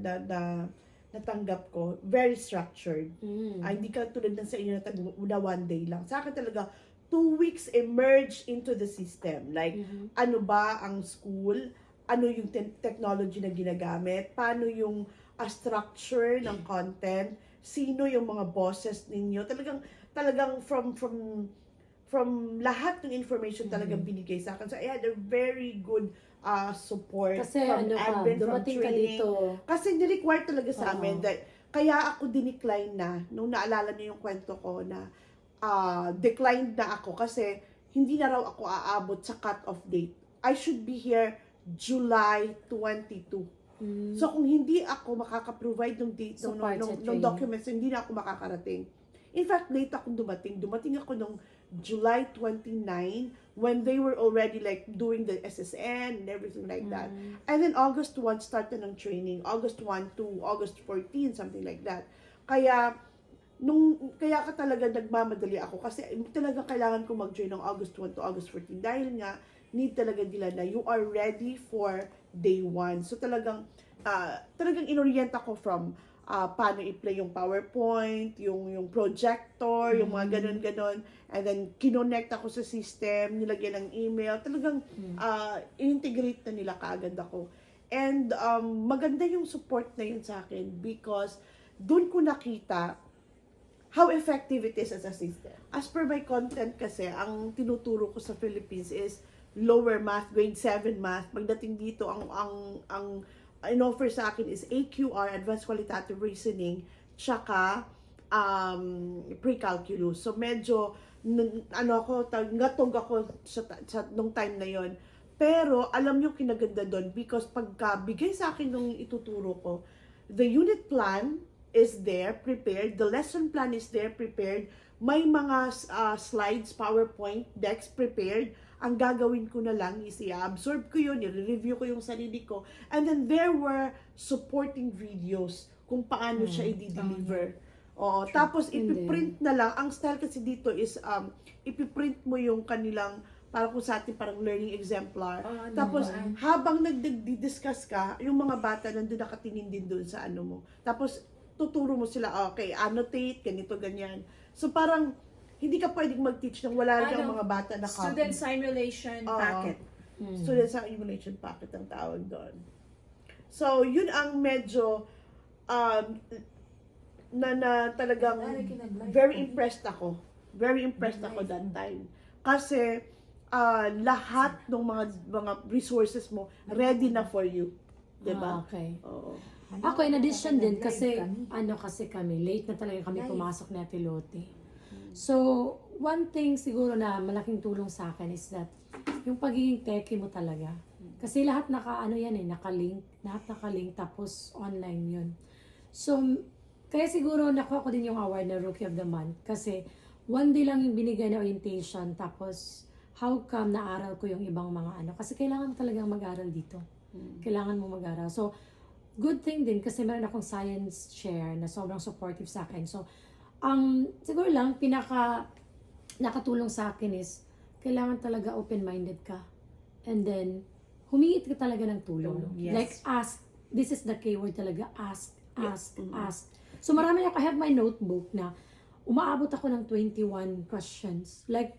natanggap ko, very structured. Hindi ka tulad ng sa inyo na one day lang. Sa akin talaga, 2 weeks emerge into the system. Like, ano ba ang school? Ano yung technology na ginagamit? Paano yung structure ng content? Sino yung mga bosses ninyo? Talagang from lahat ng information talagang binigay sa akin. So, I had a very good support Kasi from admin, from dumating ka training. dito. Kasi ni-require talaga sa amin that, kaya ako dinecline na, nung naalala niyo yung kwento ko na declined na ako kasi hindi na raw ako aabot sa cut-off date. I should be here July 22. So, kung hindi ako makaka-provide ng date, ng documents, hindi na ako makakarating. In fact, late akong dumating. Dumating ako nung July 29 when they were already like doing the SSN and everything like that. And then August 1 started ng training. August 1 to August 14, something like that. Kaya ka talaga nagmamadali ako kasi talaga kailangan ko mag-join ng August 1 to August 14 dahil nga need talaga nila na you are ready for day 1. So talagang inorient ako from paano i-play yung PowerPoint, yung projector, yung mga ganon-ganon. And then, kinonect ako sa system, nilagyan ng email. Talagang, integrate na nila kaagad ako. And, maganda yung support na yun sa akin because dun ko nakita how effective it is as a system. As per my content kasi, ang tinuturo ko sa Philippines is lower math, grade 7 math. Pagdating dito, ang in-offer sa akin is AQR, Advanced Qualitative Reasoning, tsaka pre-calculus. So, medyo, ngatog ako sa nung time na yon. Pero, alam nyo kinaganda doon because pagka bigay sa akin nung ituturo ko, the unit plan is there, prepared. The lesson plan is there, prepared. May mga slides, PowerPoint, decks prepared. Ang gagawin ko na lang is i-absorb ko yun, i-review ko yung sarili ko. And then there were supporting videos kung paano siya i-deliver. Tapos ipiprint na lang. Ang style kasi dito is ipiprint mo yung kanilang parang kung sa atin parang learning exemplar. Tapos habang nagdi-discuss ka, yung mga bata nandun nakatingin din doon sa ano mo. Tapos tuturo mo sila, okay, annotate, ganito, ganyan. So parang hindi ka pwedeng mag-teach nang wala lang mga bata na copy. Student simulation packet. Student simulation packet ang tawag doon. So, yun ang medyo na talagang very impressed ako. Very impressed ako that time. Kasi lahat ng mga resources mo ready na for you. Diba? Okay. Oo. Ako, in addition din, Live kasi, kami. kami, late na talaga kami Live. pumasok na Atilote. So, one thing siguro na malaking tulong sa akin is that, yung pagiging techie mo talaga. Kasi lahat nakalink, tapos online yun. So, kaya siguro nakuha ko din yung award na Rookie of the Month. Kasi, one day lang yung binigay na orientation, tapos, how come naaral ko yung ibang mga ano. Kasi kailangan mo talagang mag-aral dito. Kailangan mo mag-aral. So, good thing din kasi meron akong science chair na sobrang supportive sa akin. So, siguro lang, nakatulong sa akin is, kailangan talaga open-minded ka. And then, humingi ka talaga ng tulong. Yes. Like, ask. This is the keyword talaga. Ask. So, marami ako. I have my notebook na umaabot ako ng 21 questions. Like,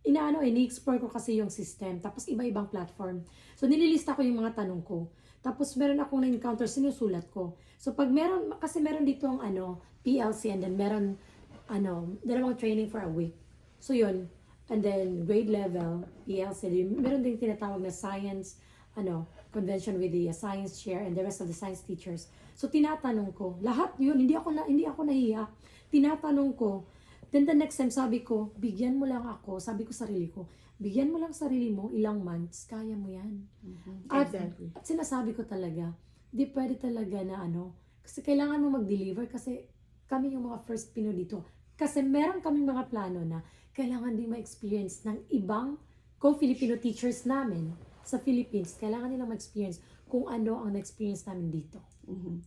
ini-explore ko kasi yung system. Tapos, iba-ibang platform. So, nililista ko yung mga tanong ko. Tapos, meron akong na-encounter, sinusulat ko. So, pag kasi meron dito ang PLC, and then meron, dalawang training for a week. So, yun. And then, grade level, PLC. Meron din tinatawag na science, convention with the science chair and the rest of the science teachers. So, tinatanong ko. Lahat yun, hindi ako nahiya. Tinatanong ko. Then, the next time, sabi ko, bigyan mo lang ako. Sabi ko sarili ko, bigyan mo lang sarili mo, ilang months, kaya mo yan. Exactly. At sinasabi ko talaga, di pwede talaga na kasi kailangan mo mag-deliver kasi kami yung mga first Pinoy dito. Kasi meron kaming mga plano na kailangan din ma-experience ng ibang co-Filipino teachers namin sa Philippines. Kailangan nila ma-experience kung ano ang na-experience namin dito.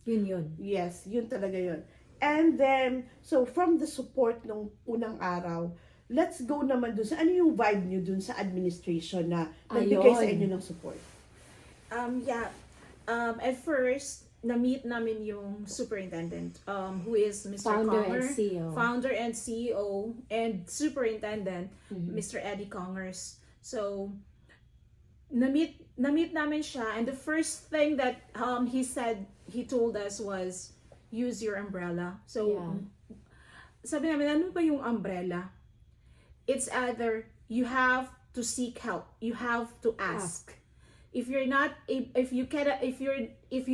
Yun. Yes, yun talaga yun. And then, so from the support nung unang araw, let's go naman dun sa ano yung vibe nyo dun sa administration na nagbigay sa inyo ng support. At first, na-meet namin yung superintendent, who is Mr. Founder Conger, and CEO. Founder and CEO, and superintendent, Mr. Eddie Congers. So, na-meet namin siya, and the first thing that he told us was, use your umbrella. So, sabi namin, ano ba yung umbrella? It's either you have to seek help, you have to ask. If you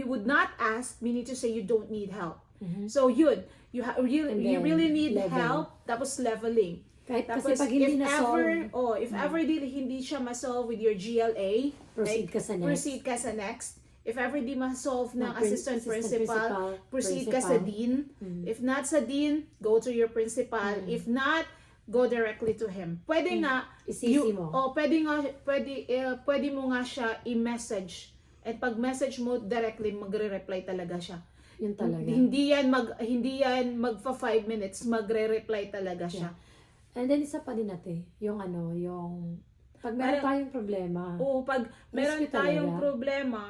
would not ask, meaning to say you don't need help. So you really need help, tapos leveling. Kahit Tapos kasi pag hindi na-solve, if ever hindi siya ma-solve with your GLA, proceed ka sa next. proceed ka sa next. If ever di ma-solve ng Assistant assistant principal, proceed ka principal. sa dean. If not sa dean, go to your principal. If not, go directly to him. Pwede nga, Isisi mo. pwede mo nga siya i-message. At pag message mo directly, magre-reply talaga siya. Yun talaga. Hindi yan magfa 5 minutes, magre-reply talaga siya. And then isa pa din yung pag meron tayong problema, Pag meron Rescue tayong talaga. problema,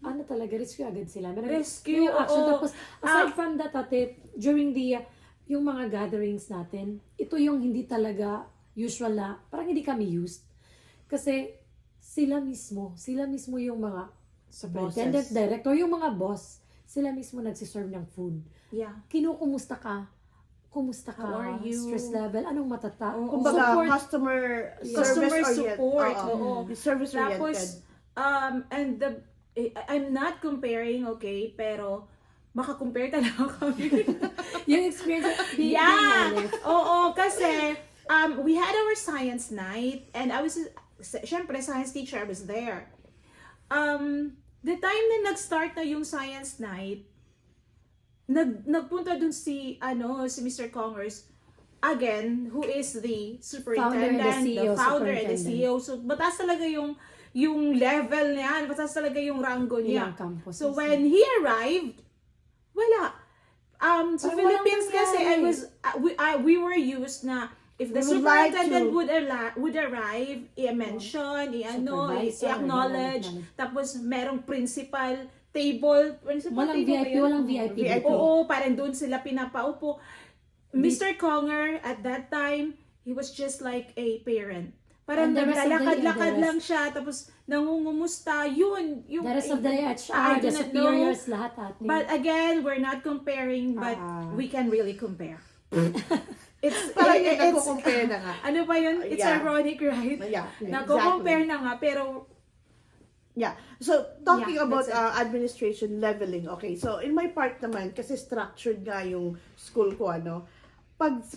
talaga, rescue agad sila. Rescue, yung action. oo. Tapos, aside from that, during yung mga gatherings natin, ito yung hindi talaga usual na, parang hindi kami used. Kasi, sila mismo yung mga superintendent, Bosses. director, yung mga boss, sila mismo nagsiserve ng food. yeah. Kinukumusta ka? Kumusta ka? How are you? Stress level? Anong matatao? Kumbaga, Support. customer Customer support. Oo. Service oriented. Tapos, I'm not comparing, okay, pero maka-compare talaga kami. Yung experience, being Yeah! honest. Oo, kasi we had our science night and syempre, science teacher, I was there. The time na nag-start na yung science night, nagpunta dun si Mr. Congers, again, who is the superintendent, the founder and the CEO. So, mataas talaga yung level niya, mataas talaga yung rango niya. Ilang campus. So, when he arrived, wala. Sa Parang Philippines walang kasi, nangyari. we were used na if the We would like superintendent to- would arrive, i-mention, Supervisor, i-acknowledge, acknowledge. tapos merong principal table, principal Walang table ba VIP, yun? walang VIP. VIP. Oo, parang doon sila pinapaupo. Mr. Conger, at that time, he was just like a parent. Parang And the rest of the- naglalakad-lakad and the lang siya, tapos nangungumusta, yun. Yung, The rest of the I HR, do the not know. superiors, lahat atin. But again, we're not comparing, but we can really compare. Parang it's nagko-compare na nga. ano pa yun? It's Yeah. ironic, right? Yeah, Nagko-compare na nga, pero Yeah. So, talking Yeah, about that's it. administration leveling, okay. So, in my part naman, kasi structured nga yung school ko, ano,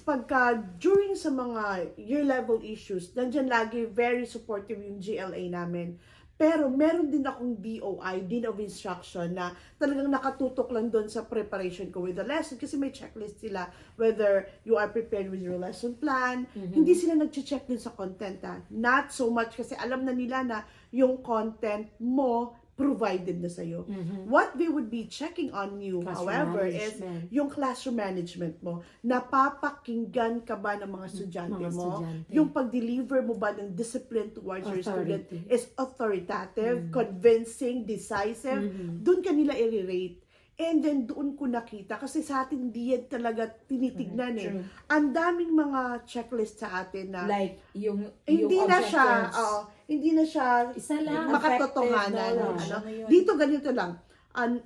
pagka during sa mga year level issues, nandiyan lagi very supportive yung GLA namin. Pero meron din akong DOI, Dean of Instruction, na talagang nakatutok lang doon sa preparation ko with the lesson kasi may checklist sila whether you are prepared with your lesson plan. Hindi sila nag-check dun sa content. Not so much kasi alam na nila na yung content mo provided na sa'yo. What they would be checking on you, Classroom however, is management. yung classroom management mo. Napapakinggan ka ba ng mga estudyante Mga mo? estudyante. Yung pag-deliver mo ba ng discipline towards your student Authority. is authoritative, convincing, decisive. Doon ka nila i-rate. And then doon ko nakita, kasi sa atin hindi yan talaga tinitignan eh. True. Ang daming mga checklist sa atin na Like, yung hindi na siya, objectives. hindi na siya Isa lang. makatotohanan. Effective, Ano? ano yun? Dito ganito lang,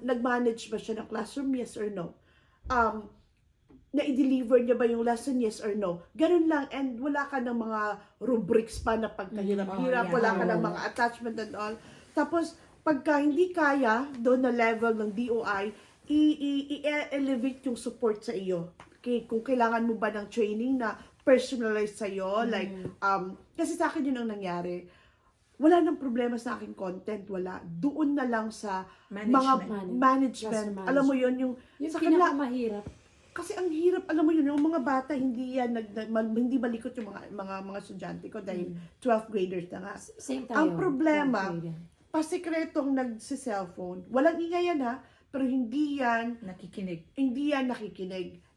nag-manage ba siya ng classroom, yes or no? Na-deliver niya ba yung lesson, yes or no? Ganun lang, and wala ka ng mga rubrics pa na pagkahirap-hirap, yeah. wala ka ng mga attachment and all. Tapos, pagka hindi kaya, doon na level ng DOI, i-elevate yung support sa iyo. Okay, kung kailangan mo ba ng training na personalized sa iyo, like, kasi sa akin yun ang nangyari. Wala nang problema sa aking content, wala. Doon na lang sa mga management. Classroom Alam mo yun, yung Yung sa kanila, pinakamahirap. kasi ang hirap, alam mo yun, yung mga bata, hindi yan, hindi malikot yung mga estudyante ko dahil 12th graders na nga. Same tayo. Ang problema, 12th grade. pasikretong nagsi-cellphone, walang ingay yan ha, pero hindi yan nakikinig.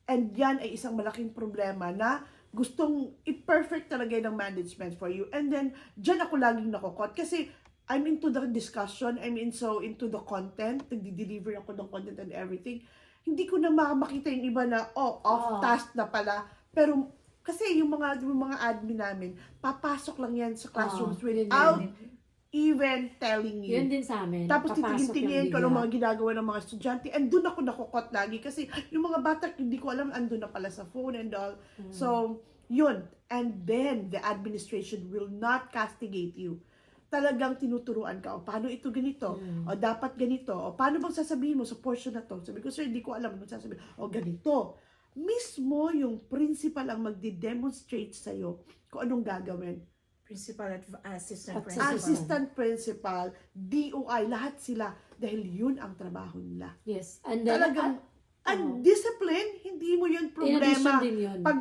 And yan ay isang malaking problema na gustong i-perfect talaga ng management for you. And then, dyan ako laging nakukot. Kasi, I'm into the discussion, into the content, nagdi-deliver ako ng content and everything. Hindi ko na makita yung iba na, off-task na pala. Pero, kasi yung mga admin namin, papasok lang yan sa classrooms without even telling you. Yun din sa amin. Tapos Papasok titingin lang ko ng bigla. mga ginagawa ng mga estudyante, and doon ako nakukot lagi kasi yung mga bata hindi ko alam andun na pala sa phone and all. So, yun. And then the administration will not castigate you. Talagang tinuturuan ka, o paano ito ganito, o dapat ganito, o paano bang sasabihin mo sa portion na to. Sabi ko, sir, hindi ko alam ano sasabihin. O ganito. Mismo yung principal ang magde-demonstrate sa'yo kung anong gagawin. Principal at assistant At principal. Assistant principal, DOI, lahat sila. Dahil yun ang trabaho nila. Yes. And then, Talagang, and discipline, hindi mo yun in addition problema. din yun. Pag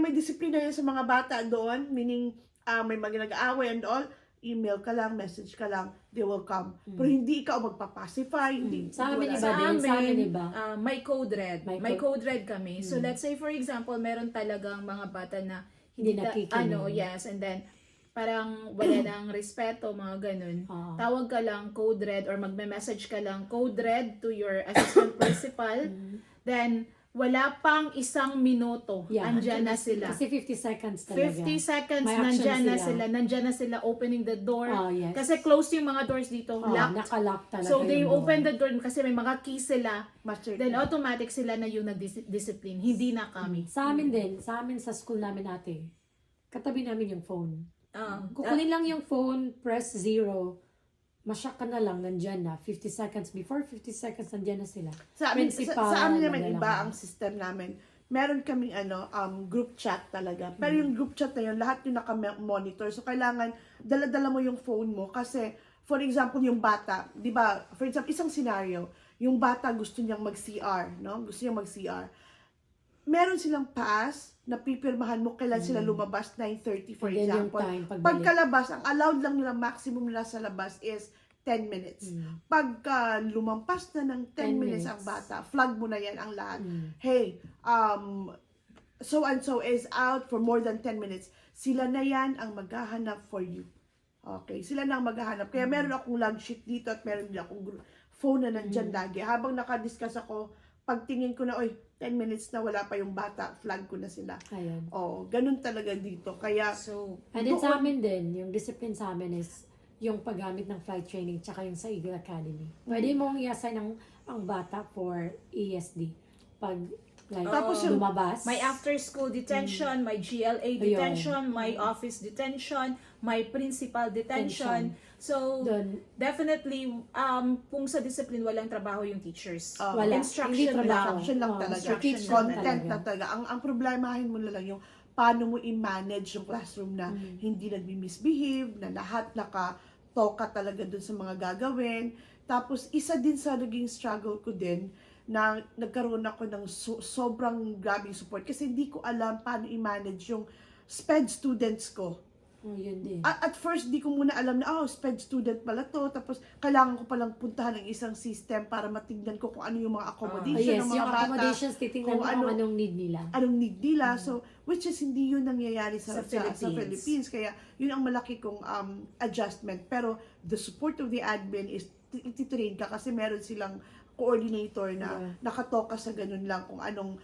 may disiplina yan sa mga bata doon, meaning may mga nag-aaway and all, email ka lang, message ka lang, they will come. Pero hindi ikaw magpapacify, hindi. Sa amin wala. iba din, sa amin iba. May code red. May May code red kami. So let's say for example, meron talagang mga bata na Hindi nakikinig. yes, and then parang wala nang respeto, mga ganun. Tawag ka lang code red or magme-message ka lang code red to your assistant principal. Then wala pang isang minuto, andyan na sila. Kasi 50 seconds talaga. 50 seconds, May action nandyan na sila opening the door. Yes. Kasi close yung mga doors dito, locked. Nakalock talaga. So they yung open door. the door kasi may mga keys sila. Master Then automatic sila na yung nag-discipline, hindi na kami. Sa amin din, sa amin sa school namin ate, katabi namin yung phone. Ah, Kukunin lang yung phone, press 0, masyak ka na lang, nandyan na. 50 seconds before, 50 seconds, nandyan na sila. Sa amin, Principal, sa amin naman, nadala iba mo. ang system namin. Meron kaming group chat talaga. Pero yung group chat na yun, lahat yung naka-monitor. So, kailangan, dala-dala mo yung phone mo. Kasi, for example, yung bata, di ba, for example, isang scenario, yung bata gusto niyang mag-CR, no? Gusto niyang mag-CR. Meron silang pass na pipirmahan mo kailan sila lumabas, 9:30 for And then yung example. time, pagbalik. Pagkalabas, ang allowed lang nila, maximum nila sa labas is 10 minutes. Pagka lumampas na ng 10 minutes ang bata, flag mo na yan ang lahat. Hey, so and so is out for more than 10 minutes. Sila na yan ang maghahanap for you. Okay, sila na ang maghahanap. Kaya meron akong log sheet dito at meron din akong phone na nandyan lagi. Habang nakadiscuss ako, pagtingin ko na, 10 minutes na wala pa yung bata, flag ko na sila. Ayun. Ganun talaga dito. Kaya, so And then sa amin din, yung discipline sa amin is yung paggamit ng flight training tsaka yung sa Eagle Academy. Pwede mong i-assign ang bata for ESD. pag like Tapos yung- lumabas. May after-school detention, may GLA detention, may office detention, may principal detention. So, Doon, definitely, kung sa discipline, walang trabaho yung teachers. wala. Instruction Hindi trabaho. Instruction lang Oo, talaga. instruction lang Content talaga. na talaga. Ang problemahin mo na lang yung paano mo i-manage yung classroom na hindi nagmi-misbehave, na lahat nakatoka talaga dun sa mga gagawin. Tapos, isa din sa naging struggle ko din, na nagkaroon ako ng sobrang grabing support kasi hindi ko alam paano i-manage yung SPED students ko. Yun din. At first, di ko muna alam na, SPED student pala to. Tapos, kailangan ko palang puntahan ng isang system para matignan ko kung ano yung mga accommodation Yes, ng mga yung bata. accommodations, titingnan kung mo kung anong need nila. Anong need nila. So, which is hindi yun nangyayari sa Sa Philippines. Kaya, yun ang malaki kong adjustment. Pero, the support of the admin is ititrain ka kasi meron silang coordinator na nakatoka sa ganun lang kung anong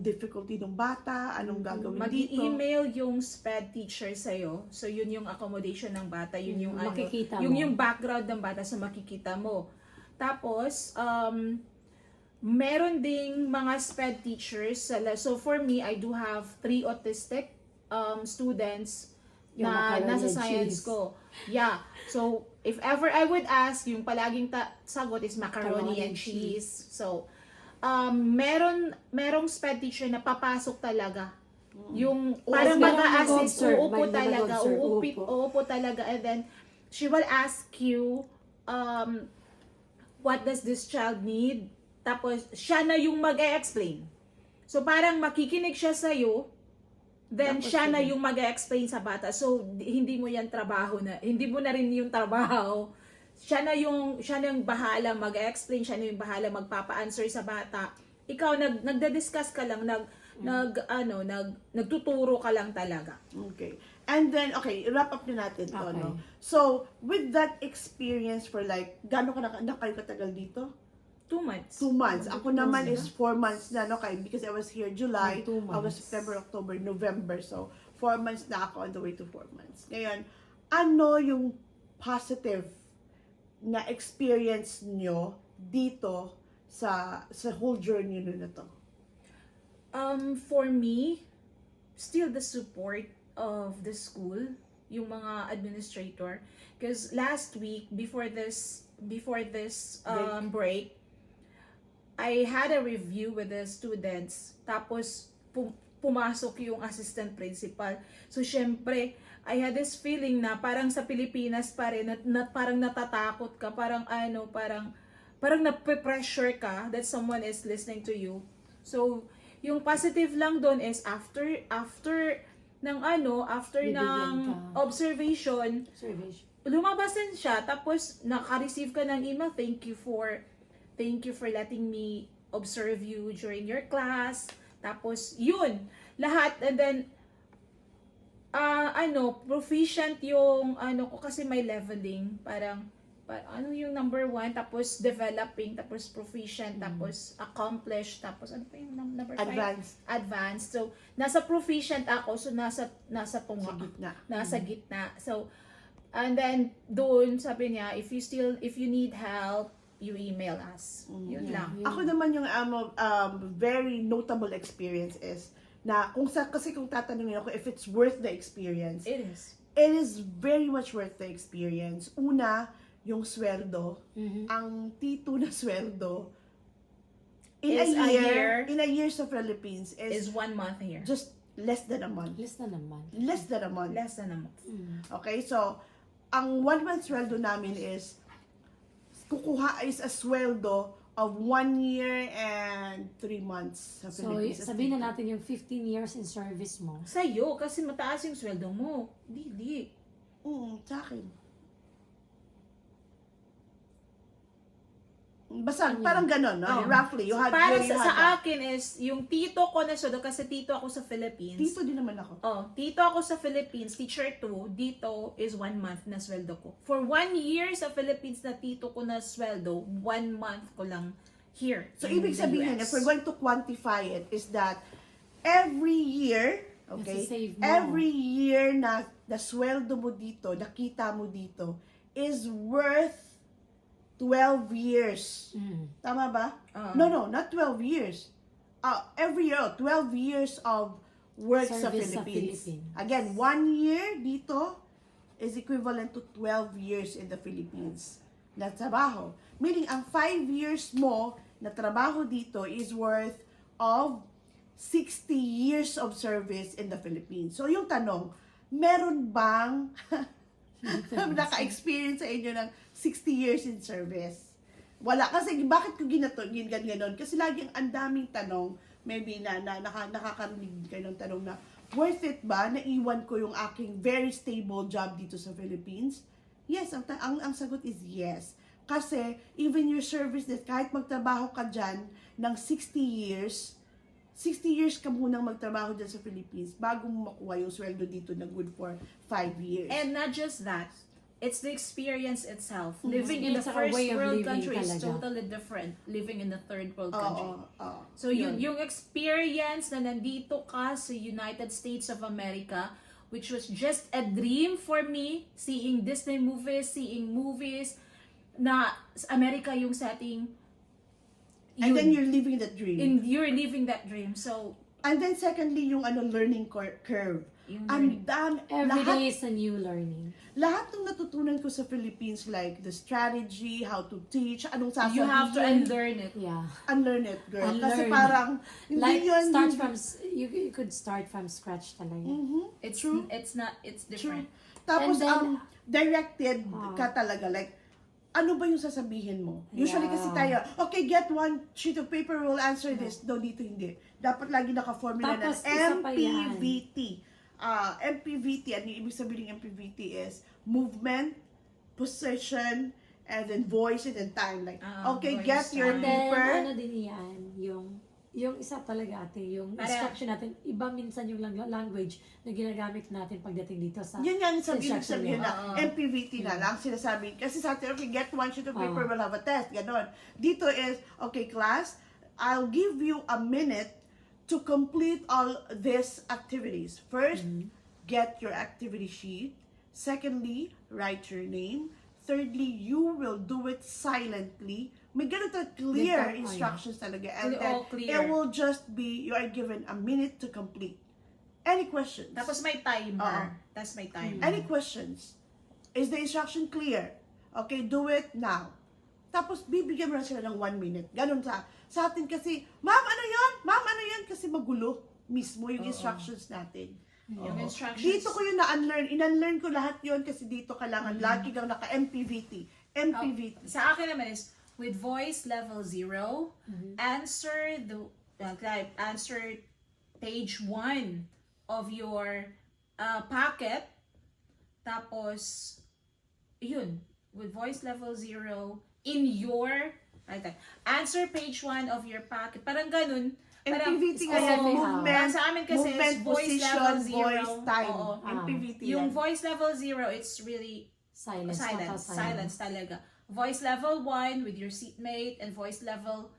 difficulty ng bata, anong gagawin dito. Mag-email yung SPED teacher sa'yo. So, yun yung accommodation ng bata. Yun yung, Makikita mo. yung background ng bata sa makikita mo. Tapos, meron ding mga SPED teachers. So, for me, I do have 3 autistic students Yung na macaroni nasa and science cheese. ko. Yeah. So, if ever I would ask, yung palaging sagot is macaroni and cheese. So, merong SPED teacher na papasok talaga. Yung parang Meron mag-a-assist, nag-observe, uupo may talaga, nag-observe, uupo talaga, and then she will ask you, what does this child need? Tapos, siya na yung mag-e-explain. So, parang makikinig siya sa'yo, then Tapos siya na yun. yung mag-explain sa bata. So, hindi mo yan trabaho na, hindi mo na rin yung trabaho. Siya na yung bahala mag-explain, siya na yung bahala magpapa-answer sa bata. Ikaw, nagda-discuss ka lang, nagtuturo ka lang talaga. Okay. And then, okay, wrap up na natin to, Okay. no? So, with that experience for like, gano'n na kayo katagal dito? 2 months. 2 months. Ako naman is 4 months na, no? Because I was here July, 2 months. August, September, October, November. So, 4 months na ako on the way to 4 months. Ngayon, ano yung positive na experience nyo dito sa whole journey nyo na to? For me, still the support of the school, yung mga administrator. Because last week, before this break, I had a review with the students. Tapos, pumasok yung assistant principal. So, syempre, I had this feeling na parang sa Pilipinas pa rin, na parang natatakot ka, parang nape-pressure ka that someone is listening to you. So, yung positive lang doon is after ng Bibigyan ka. observation, Observation. lumabas din siya, tapos naka-receive ka ng email, thank you for letting me observe you during your class. Tapos yun, lahat. And then proficient yung ko kasi may leveling, parang yung number 1, tapos developing, tapos proficient, tapos accomplished, tapos ano pa yung number 5? Advanced. So nasa proficient ako, so nasa tunga. Sa gitna. Nasa gitna. So, and then doon sabi niya, if you need help, you email us. Yun lang. Ako naman yung very notable experience is na kasi kung tatanungin ako if it's worth the experience, It is. it is very much worth the experience. Una, yung sweldo, ang tito na sweldo in Is a a year, year. in a year sa Philippines Is 1 month here. just less than a month. Less na naman. Less than a month. Less than a month. Okay, so ang 1 month sweldo namin is kukuha is a sweldo of 1 year and 3 months sa So, Philippines. sabihin na natin yung 15 years in service mo. Sa'yo, kasi mataas yung sweldo mo. Di. Sa akin. Basta, parang ganon, no? Roughly, you had, Para you had sa that. akin is, yung tito ko na sweldo, kasi tito ako sa Philippines. Tito din naman ako. Tito ako sa Philippines, teacher 2, dito is 1 month na sweldo ko. For 1 year sa Philippines na tito ko na sweldo, 1 month ko lang here. So, in ibig the sabihin, US. if we're going to quantify it, is that every year, okay, Nasa-save mo. every year na sweldo mo dito, nakita mo dito, is worth 12 years. Tama ba? No, not 12 years. every year, 12 years of work sa Service sa Philippines. Philippines. Again, 1 year dito is equivalent to 12 years in the Philippines na trabaho. Meaning, ang 5 years mo na trabaho dito is worth of 60 years of service in the Philippines. So, yung tanong, meron bang naka-experience sa inyo ng 60 years in service? Wala. Kasi bakit ko ganon? Kasi laging ang daming tanong, maybe nakakarinig kayo ng tanong na, worth it ba na iwan ko yung aking very stable job dito sa Philippines? Yes, ang sagot is yes. Kasi even your service, kahit magtrabaho ka dyan ng 60 years ka munang magtrabaho dyan sa Philippines bago mo makuha yung sweldo dito na good for 5 years. And not just that, it's the experience itself. Mm-hmm. Living in the It's a first way of world living country is talaga. totally different living in the third world country. So Yun. yung experience na nandito ka sa United States of America, which was just a dream for me, seeing Disney movies, seeing movies na sa America yung setting. And then you're living that dream. And you're living that dream. So And then secondly, yung learning curve. Yung Ang dami, Every lahat, day is a new learning. lahat ng natutunan ko sa Philippines, like the strategy, how to teach, anong sasabihin. you have to unlearn it. Yeah. Unlearn it, girl. Kasi Unlearn. parang, hindi Like, yun. you could start from scratch talaga. It's True. it's different. Tapos, And then, directed ka talaga. Like, ano ba yung sasabihin mo? Usually Yeah. kasi tayo, okay, get one sheet of paper, we'll answer this. No, dito hindi. Dapat lagi naka-formula ng Tapos, isa pa yan. MPVT. MPVT, ano yung ibig sabihin ng MPVT is movement, position, and then voice, and then time. Like, okay, voice, get your time. And then, paper. ano din yan, yung isa talaga ate, yung Para- instruction natin, iba minsan yung language na ginagamit natin pagdating dito sa Yun yan, sabihin instruction na niya. MPVT na lang sinasabi. Kasi sa atin, okay, get one sheet of paper, we'll have a test. Ganon. Dito is, okay, class, I'll give you a minute to complete all these activities. First, get your activity sheet. Secondly, write your name. Thirdly, you will do it silently. May ganun clear Dito, instructions talaga. And All then, clear. it will just be, you are given a minute to complete. Any questions? Tapos may timer. That's my timer. Any questions? Is the instruction clear? Okay, do it now. Tapos bibigyan mo na sila ng 1 minute. Ganun sa atin kasi, ma'am, ano yun? Ma'am, ano yun? Kasi magulo mismo yung instructions natin. Yung instructions. Dito ko yung na-unlearn. In-unlearn ko lahat yun kasi dito kailangan lagi kang naka-MPVT. MPVT. Sa akin naman is, with voice level 0, answer answer page 1 of your packet. Tapos, yun, with voice level 0, in your, answer page 1 of your packet. Parang ganun. MPVT nga Oo. yan. Movement, Sa amin kasi movement, is voice position, level 0. voice, time. Oo. MPVT Yung yan. voice level 0, it's really silence. total silence talaga. Voice level 1 with your seatmate, and voice level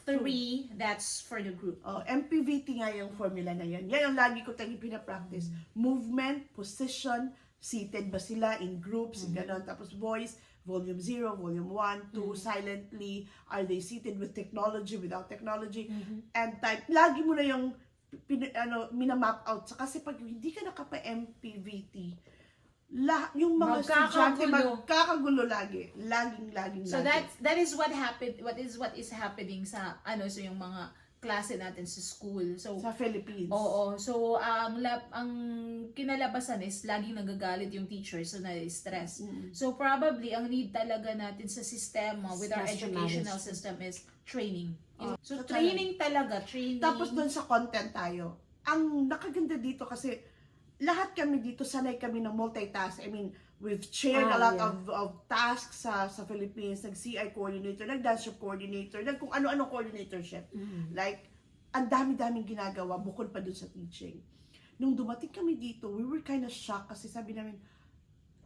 3, that's for the group. MPVT nga yung formula na yan. Yan ang lagi ko tayong pinapractice. Movement, position, seated ba sila in groups, gano'n. Tapos voice, volume 0, volume 1, 2, silently, are they seated with technology, without technology, and type. Lagi mo na yung minamap out. Kasi pag hindi ka nakapa-MPVT, yung mga estudyante magkakagulo lagi. Laging. So that is what happened, what is happening sa so yung mga klase natin sa school. So sa Philippines. Oo. So ang kinalabasan is laging nagagalit yung teacher, so na-stress. So probably ang need talaga natin sa sistema with our Stress to educational manage. system is training. So so training talaga, training. Tapos doon sa content tayo. Ang nakaganda dito kasi lahat kami dito sanay kami ng multitask. I mean, we've shared a lot of tasks sa Philippines, nag-CI coordinator, nag-dance coordinator, kung ano-ano coordinatorship. Like, ang dami-daming ginagawa bukod pa dun sa teaching. Nung dumating kami dito, we were kind of shocked kasi sabi namin,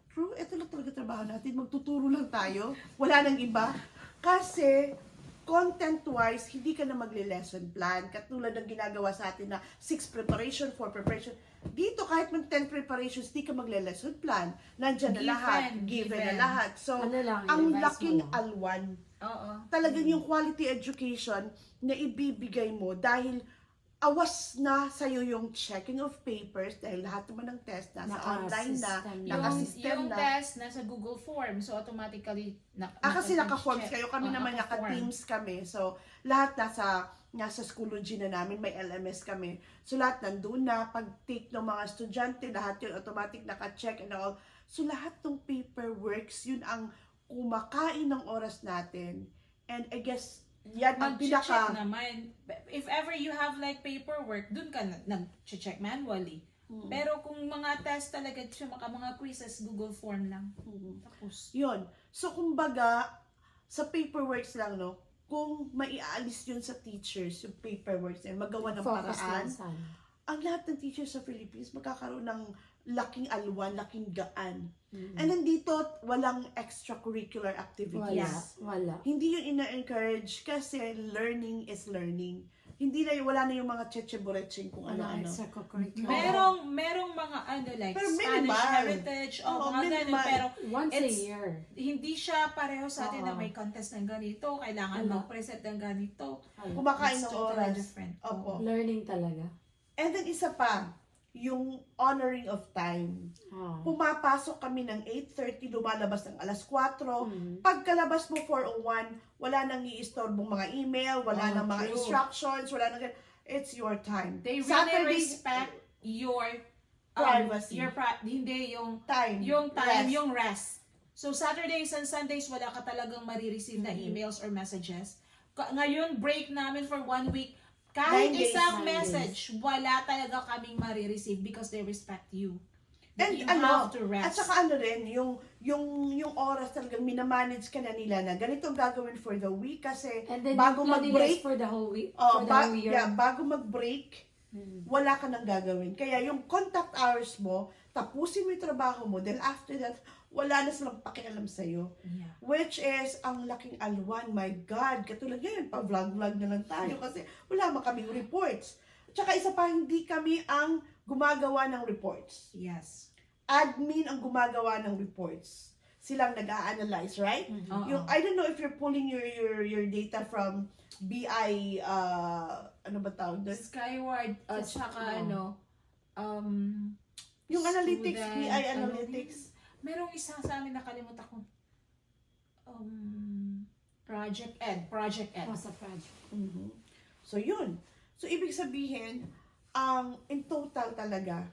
true, ito lang talaga trabaho natin, magtuturo lang tayo, wala nang iba. Kasi, content-wise, hindi ka na magle-lesson plan. Katulad ng ginagawa sa atin na 6 preparation, 4 preparation. Dito, kahit mag 10 preparations, hindi ka magle-lesson plan. Nandyan na lahat. Given na lahat. So, Ano lang, ang i-revise laking mo lang. alwan. Oo. Talagang yung quality education na ibibigay mo dahil awas na sa'yo yung checking of papers dahil lahat naman ng test nasa online na, Naka-system na. naka-system Yung na. test nasa Google Form, so automatically Kasi naka-forms check. kayo, kami naman naka-form. naka-teams kami. So, lahat nasa Schoology na namin, may LMS kami. So, lahat nandun na, pag-take ng mga estudyante, lahat yun automatic naka-check and all. So, lahat ng paperworks, yun ang kumakain ng oras natin. And I guess, yan ang Mag-check pinaka... naman. If ever you have like paperwork, dun ka nag-check manually. Pero kung mga test talaga, mga quizzes, Google Form lang. Tapos. Yun. So, kumbaga, sa paperworks lang, no, kung maiaalis yun sa teachers, yung paperworks na magawa ng Focus paraan, lang sana. ang lahat ng teachers sa Philippines magkakaroon ng laking alwan, laking gaan. And nandito, walang extracurricular activities. Wala. Hindi yun ina-encourage kasi learning is learning. Hindi na wala na yung mga cheche-boreching kung Wala ano-ano. extracurricular. Merong mga like Pero Spanish minimal. heritage o Oo, mga ganun, minimal. pero Once a it's- year. hindi siya pareho sa atin na Oo. may contest ng ganito, kailangan Wala. mag-present ng ganito. Kumakain It's ng totally oras. different. Opo. Learning talaga. And then isa pa, yung honoring of time. Pumapasok kami ng 8:30, lumalabas ng alas 4. Pagkalabas mo 4:01, wala nang iistorbong mga email, wala nang mga true. instructions, wala nang... It's your time. They really Saturday, respect your privacy. Hindi yung time. time, rest. yung rest. So Saturdays and Sundays wala ka talagang marireceive na emails or messages. Ngayon break namin for 1 week. Kahit 9 days, isang 9 message, wala talaga kaming marireceive because they respect you. And You ano, have to rest. at saka ano rin, yung oras talagang minamanage ka na nila na ganito ang gagawin for the week kasi And then bago yung planning mag-break, is for the whole week. oh, For the whole year. bago mag-break, wala ka nang gagawin. Kaya yung contact hours mo, tapusin mo yung trabaho mo, then after that, wala na silang pakialam sa'yo. Yeah. Which is, ang laking alwan, my God, katulad ngayon, pa-vlog-vlog na lang tayo kasi wala man kaming reports. Tsaka isa pa, hindi kami ang gumagawa ng reports. Yes. Admin ang gumagawa ng reports. Silang nag-a-analyze, right? Oo. Yung, I don't know if you're pulling your data from BI, ano ba tawag doon? Skyward at saka Yung analytics, student, BI analytics. Merong isa sa amin nakalimutan ko. Project Ed. Oh, sa project. So, yun. So, ibig sabihin, in total talaga,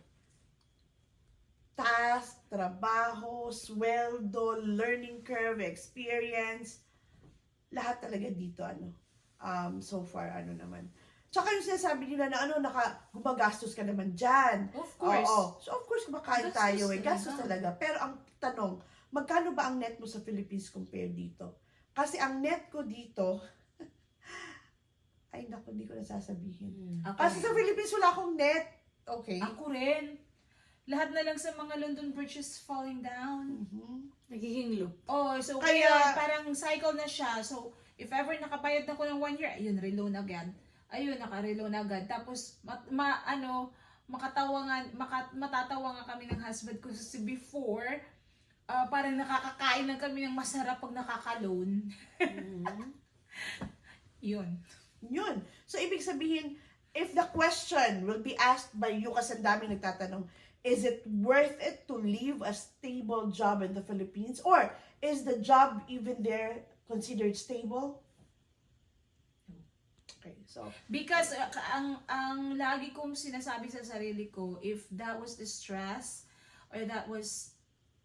task, trabaho, sweldo, learning curve, experience, lahat talaga dito, so far, naman. Tsaka yung sinasabi nila na gumagastos ka naman dyan. Of course. Oo. So, of course, kumakain Gastos tayo talaga. Gastos talaga. Pero ang tanong, magkano ba ang net mo sa Philippines compare dito? Kasi ang net ko dito, ay naku, hindi ko nasasabihin. Kasi sa Philippines, wala akong net. Okay. Ako rin. Lahat na lang sa mga London Bridge is falling down. Nagiging loop. Oh, so Kaya- parang cycle na siya. So, if ever nakapayad na ko ng 1 year, ayun, reloan agad. Ayun, naka-reloan agad. Tapos, matatawa nga kami ng husband ko kasi before, parang nakakakain lang kami ng masarap pag nakaka-loan. Yun. Yun. So, ibig sabihin, if the question will be asked by you, kasi ang daming nagtatanong, is it worth it to leave a stable job in the Philippines? Or is the job even there considered stable? Okay, so, Because ang lagi kong sinasabi sa sarili ko, if that was the stress, or that was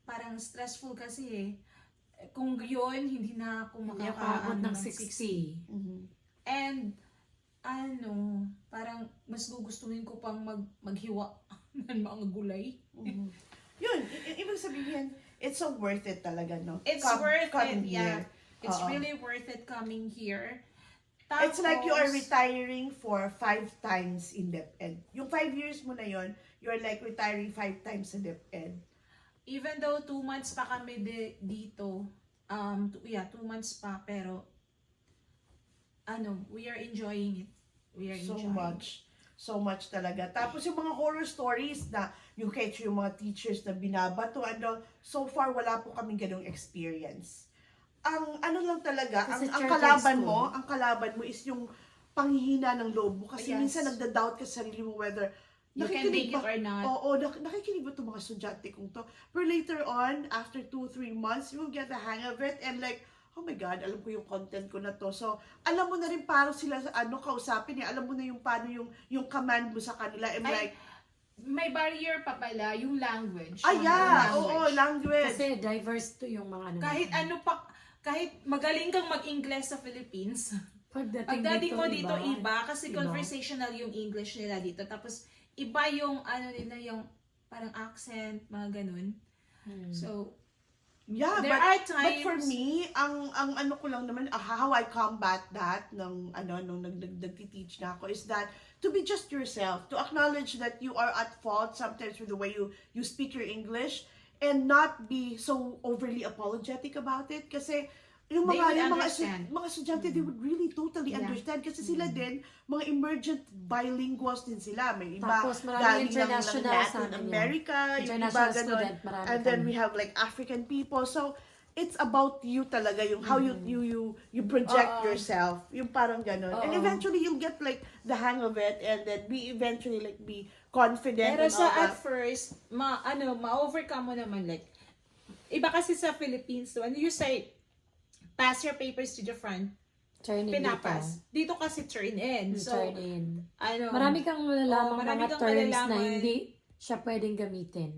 parang stressful kasi kung yun, hindi na ako Hindi ako aabot ng 60. And, parang mas gugustuhin ko pang maghiwa ng mga gulay. yun, ibig sabihin, it's so worth it talaga, no? It's worth it, yeah. It's really worth it coming here. It's like you are Tapos, retiring for 5 times in DepEd. Yung 5 years mo na yon, you're like retiring 5 times sa DepEd. even though 2 months pa kami dito, 2 months pa, pero, we are enjoying it. We are So enjoying much. So much talaga. Tapos yung mga horror stories na yung mga teachers na binabato, so far wala po kaming ganong experience. ang ano lang talaga, Kasi ang chartered kalaban mo is yung panghihina ng loob mo. Kasi Yes. minsan nagda-doubt ka sa sarili mo whether You can make it or not. Oo, nakikinig ba itong mga estudyante kong to? Pero later on, after 2-3 months, you will get the hang of it and like, oh my God, alam ko yung content ko na to. So, alam mo na rin paano sila kausapin eh. Alam mo na yung paano yung command mo sa kanila. And Ay, like, may barrier pa pala yung language. yeah, oo, language. Kasi diverse to yung mga ano. Kahit magaling kang mag-Ingles sa Philippines, Pagdating mo dito iba Iba. kasi conversational yung English nila dito. Tapos iba yung ano nila, yung parang accent, mga ganun. So, Yeah, there are times, but for me, ang ano ko lang naman, how I combat that nung nagti-teach na ako is that to be just yourself, to acknowledge that you are at fault sometimes with the way you speak your English and not be so overly apologetic about it kasi yung They would mga understand. mga estudyante, they would really totally Yeah. understand kasi sila din, mga emergent bilinguals din sila. May iba Tapos maraming galing ng international Latin sa amin yan. America, yung iba International ganun. student, marami And then kami. we have like African people. So, it's about you talaga, yung how you project yourself. Yung parang ganun. And eventually, you'll get like the hang of it and then eventually like be confident pero and all at that. first, ma-overcome mo naman like, iba kasi sa Philippines, when you say, pass your papers to the front, Turn in pinapas. Dito kasi turn in. So, turn in. ano, Marami kang malalamang marami mga kang terms na malalaman. hindi siya pwedeng gamitin.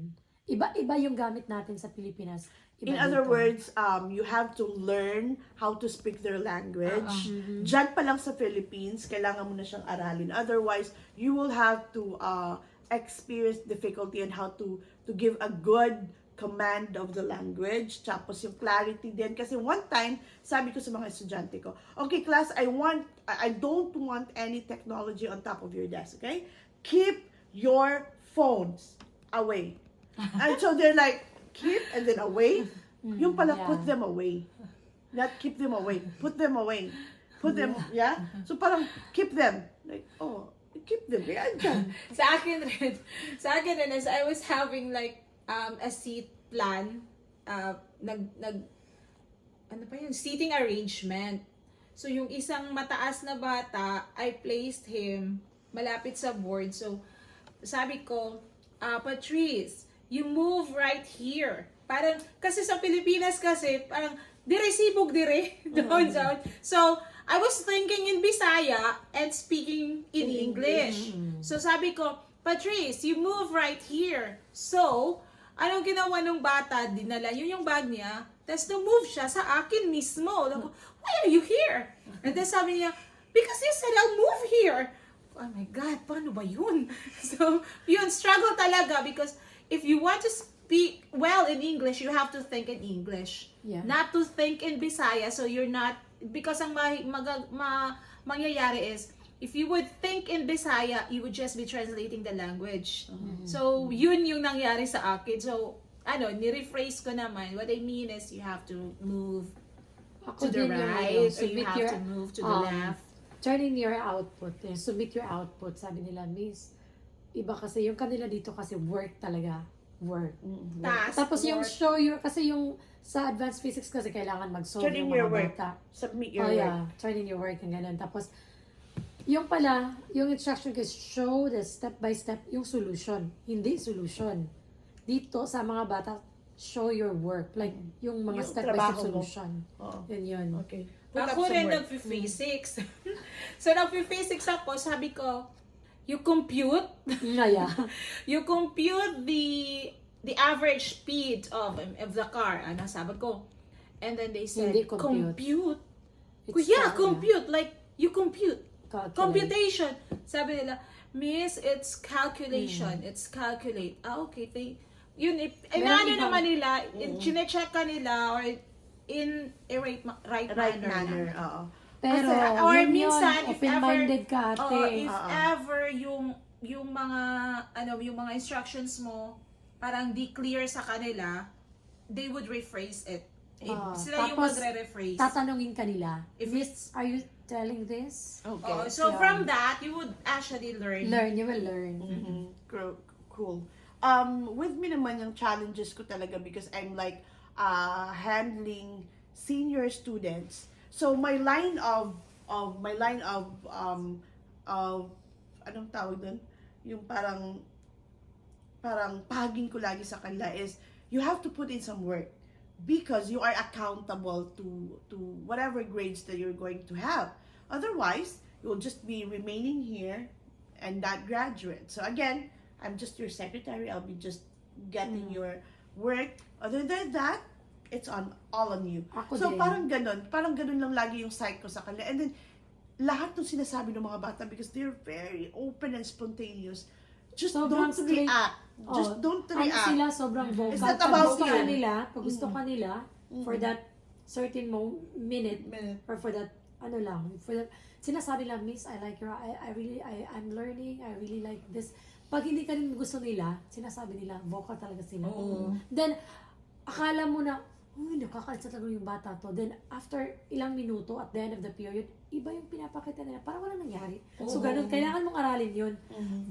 Iba-iba yung gamit natin sa Pilipinas. In Iba other dito. words, you have to learn how to speak their language. Diyan pa lang sa Philippines, kailangan mo na siyang aralin. Otherwise, you will have to experience difficulty on how to give a good command of the language, tapos yung clarity din. Kasi one time, sabi ko sa mga estudyante ko, okay class, I don't want any technology on top of your desk, okay? Keep your phones away. And so they're like, keep and then away. Yung pala, yeah. put them away. Not keep them away. Put them away. Put them, yeah? So parang, keep them. Like, oh, keep them. Yeah, dyan. sa akin rin, as I was having like, a seat plan, ano pa yun, seating arrangement. So, yung isang mataas na bata, I placed him malapit sa board. So, sabi ko, Patrice, you move right here. Parang, kasi sa Pilipinas kasi, parang, dire-sibog dire, down. So, I was thinking in Bisaya and speaking in English. So, sabi ko, Patrice, you move right here. So, anong ginawa nung bata? Dinala yun yung bag niya, tapos na-move siya sa akin mismo. Like, why are you here? And then sabi niya, because you said I'll move here. Oh my God, paano ba yun? So, yun, struggle talaga because if you want to speak well in English, you have to think in English. Yeah. Not to think in Bisaya, so you're not, because ang mangyayari is, if you would think in Bisaya, you would just be translating the language. So, yun yung nangyari sa akin. So, ni-rephrase ko naman. What I mean is, you have to move Ako to the din yung right, or you submit have your, to move to the left. Turn in your output. Submit your output. Sabi nila, Miss, iba kasi, yung kanila dito kasi work talaga. Work. Task, Tapos yung work. show your, kasi yung sa advanced physics kasi kailangan mag-solve Turn in yung your mga work. bata. Submit your Oh work. yeah, turn in your work, yung ganun. Tapos, yung pala, yung instruction is show the step by step yung solution. Hindi solution. Dito sa mga bata, show your work. Like, yung mga Yung step by step trabaho mo. solution. Oo. Yun yun. Okay. Put up Ako some rin work. nag-physics. So, nag-physics ako, sabi ko, you compute Ngaya. you compute the average speed of the car. Ano sabi ko? And then they said, Hindi compute. It's Yeah, for, compute. Like, you compute. calculate. Computation. Sabi nila, Miss, it's calculation. It's calculate. Okay. Yun, inaano ibang- naman nila, chinecheck ka nila, or in a right manner. Oo. Pero, Kasi, or yun minsan, yun, if open-minded ever- ka, ate. If ever yung mga instructions mo parang di clear sa kanila, they would rephrase it. Sila yung tapos, magre-rephrase. tatanungin ka nila, If Miss, are you telling this? Okay. So Yeah. from that, you would actually learn. Learn, you will learn. Cool. With me naman yung challenges ko talaga because I'm like handling senior students. So my line of anong tawag doon? Yung parang pahaging ko lagi sa kanila is you have to put in some work because you are accountable to whatever grades that you're going to have. Otherwise, you'll just be remaining here and not graduate. So again, I'm just your secretary. I'll be just getting your work. Other than that, it's all on you. Ako So din. parang ganun lang lagi yung side ko sa kanila. And then lahat ng sinasabi ng mga bata because they're very open and spontaneous. Just Sobrang don't strict. react. Just Oh, don't Ano react. sila, sobrang vocal. It's not Pag about gusto you. kanila, pag gusto kanila, for that certain minute, Minute. or for that, sinasabi lang, Miss, I like your, I'm learning, I really like this. Pag hindi ka rin gusto nila, sinasabi nila, vocal talaga sila. Oo. Then, akala mo na, uy, nakakalit talaga yung bata to. Then, after ilang minuto, at the end of the period, iba yung pinapakita nila. Parang walang nangyari. So, ganun. Kailangan mong aralin yun.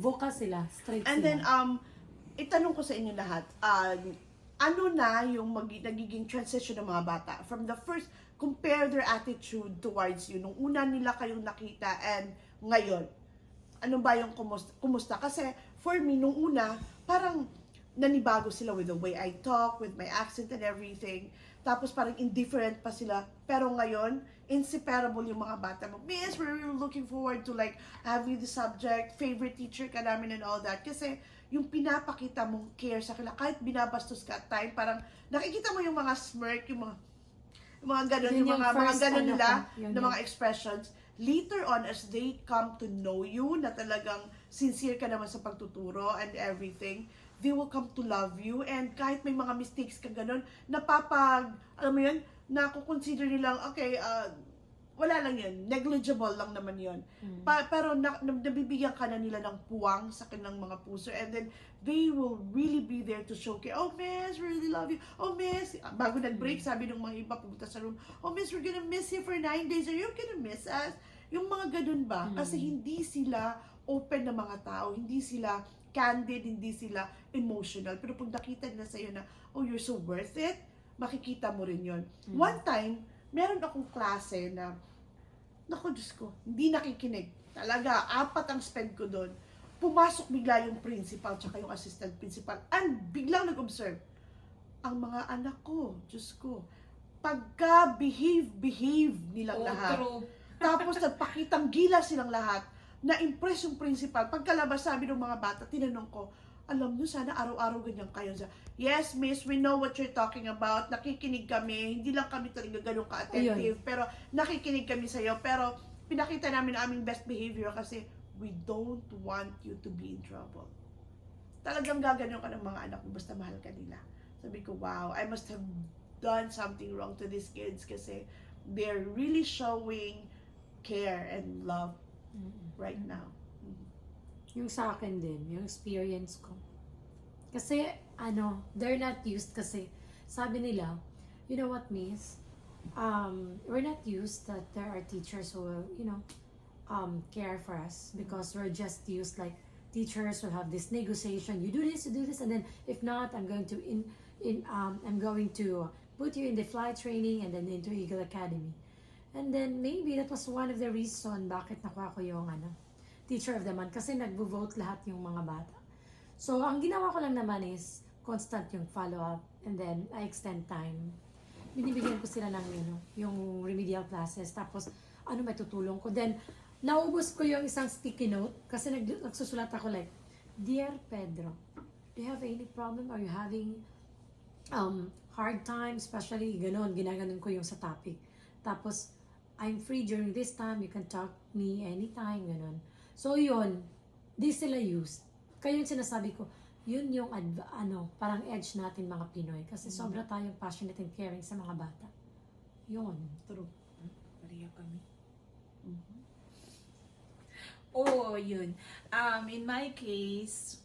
Vocal sila. Straight And sila. then, itanong ko sa inyo lahat, ano na yung nagiging transition ng mga bata? From the first, compare their attitude towards you. Nung una nila kayong nakita and ngayon. Ano ba yung kumusta? Kasi, for me, nung una, parang nanibago sila with the way I talk, with my accent and everything. Tapos parang indifferent pa sila. Pero ngayon, inseparable yung mga bata mo. Miss, we're really looking forward to like having the subject, favorite teacher ka namin and all that. Kasi yung pinapakita mong care sa kanila, kahit binabastos ka at time, parang nakikita mo yung mga smirk, yung mga ganun, Yun yung mga first, ganun nila, yun na yun. mga expressions. Later on, as they come to know you, na talagang sincere ka naman sa pagtuturo and everything, they will come to love you. And kahit may mga mistakes ka ganun, alam mo yun, nakukonsider nilang, okay, wala lang yun, negligible lang naman yun. Pero nabibigyan ka na nila ng puwang sa kanilang mga puso, and then they will really be there to show, okay, oh miss, we really love you. Oh miss, bago nag-break, sabi ng mga iba, pumunta sa room, oh miss, we're gonna miss you for 9 days. Are you gonna miss us? Yung mga ganun ba? Kasi hindi sila open na mga tao, hindi sila candid, hindi sila emotional. Pero pag nakita nila sa'yo na, oh, you're so worth it, makikita mo rin yun. One time, meron akong klase na, naku, Diyos ko, hindi nakikinig. Talaga, 4 ang spend ko doon. Pumasok bigla yung principal tsaka yung assistant principal and biglang nag-observe. Ang mga anak ko, Diyos ko, pagka-behave nilang lahat. True. Tapos nagpakitang gila silang lahat. Na-impress yung principal. Pagkalabas, sabi ng mga bata, tinanong ko, alam nyo, sana araw-araw ganyan kayo. Yes, miss, we know what you're talking about. Nakikinig kami. Hindi lang kami talaga ganun ka-attentive. Pero nakikinig kami sa'yo. Pero pinakita namin ang aming best behavior kasi we don't want you to be in trouble. Talagang gaganon ka ng mga anak mo basta mahal ka nila. Sabi ko, wow, I must have done something wrong to these kids kasi they're really showing care and love right now. Yung sa akin din, yung experience ko. Kasi, they're not used kasi, sabi nila, you know what, miss? We're not used that there are teachers who will, care for us because we're just used like teachers will have this negotiation. You do this, and then if not, I'm going to I'm going to put you in the flight training and then into Eagle Academy. And then maybe that was one of the reason bakit nakuha ko yung teacher of the month kasi nagvo-vote lahat yung mga bata. So ang ginawa ko lang naman is constant yung follow-up and then I extend time. Binibigyan ko sila ng yung remedial classes tapos may tutulong ko. Then naubos ko yung isang sticky note kasi nagsusulat ako like, Dear Pedro, do you have any problem? Are you having hard time? Especially ginaganon ko yung sa topic. Tapos, I'm free during this time, you can talk me anytime, ganon. So yun, di sila used. Kaya yung sinasabi ko, yun yung parang edge natin mga Pinoy. Kasi sobra tayong passionate and caring sa mga bata. Yun. True. Pareho kami. Oh, yun. In my case,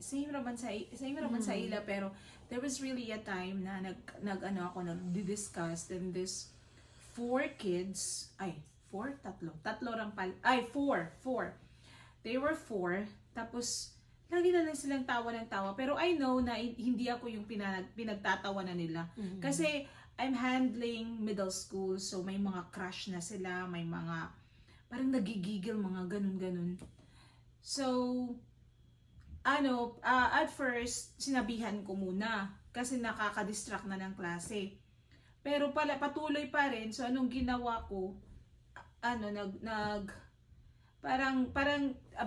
same naman sa ila, pero there was really a time na nag-discuss and this 4 kids, tatlo lang pala, 4. They were 4, tapos lagi na lang silang tawa ng tawa, pero I know na hindi ako yung pinagtatawa na nila. Kasi I'm handling middle school, so may mga crush na sila, may mga parang nagigigil, mga ganun-ganun. So, at first, sinabihan ko muna kasi nakaka-distract na ng klase. Pero patuloy pa rin. So, anong ginawa ko? Parang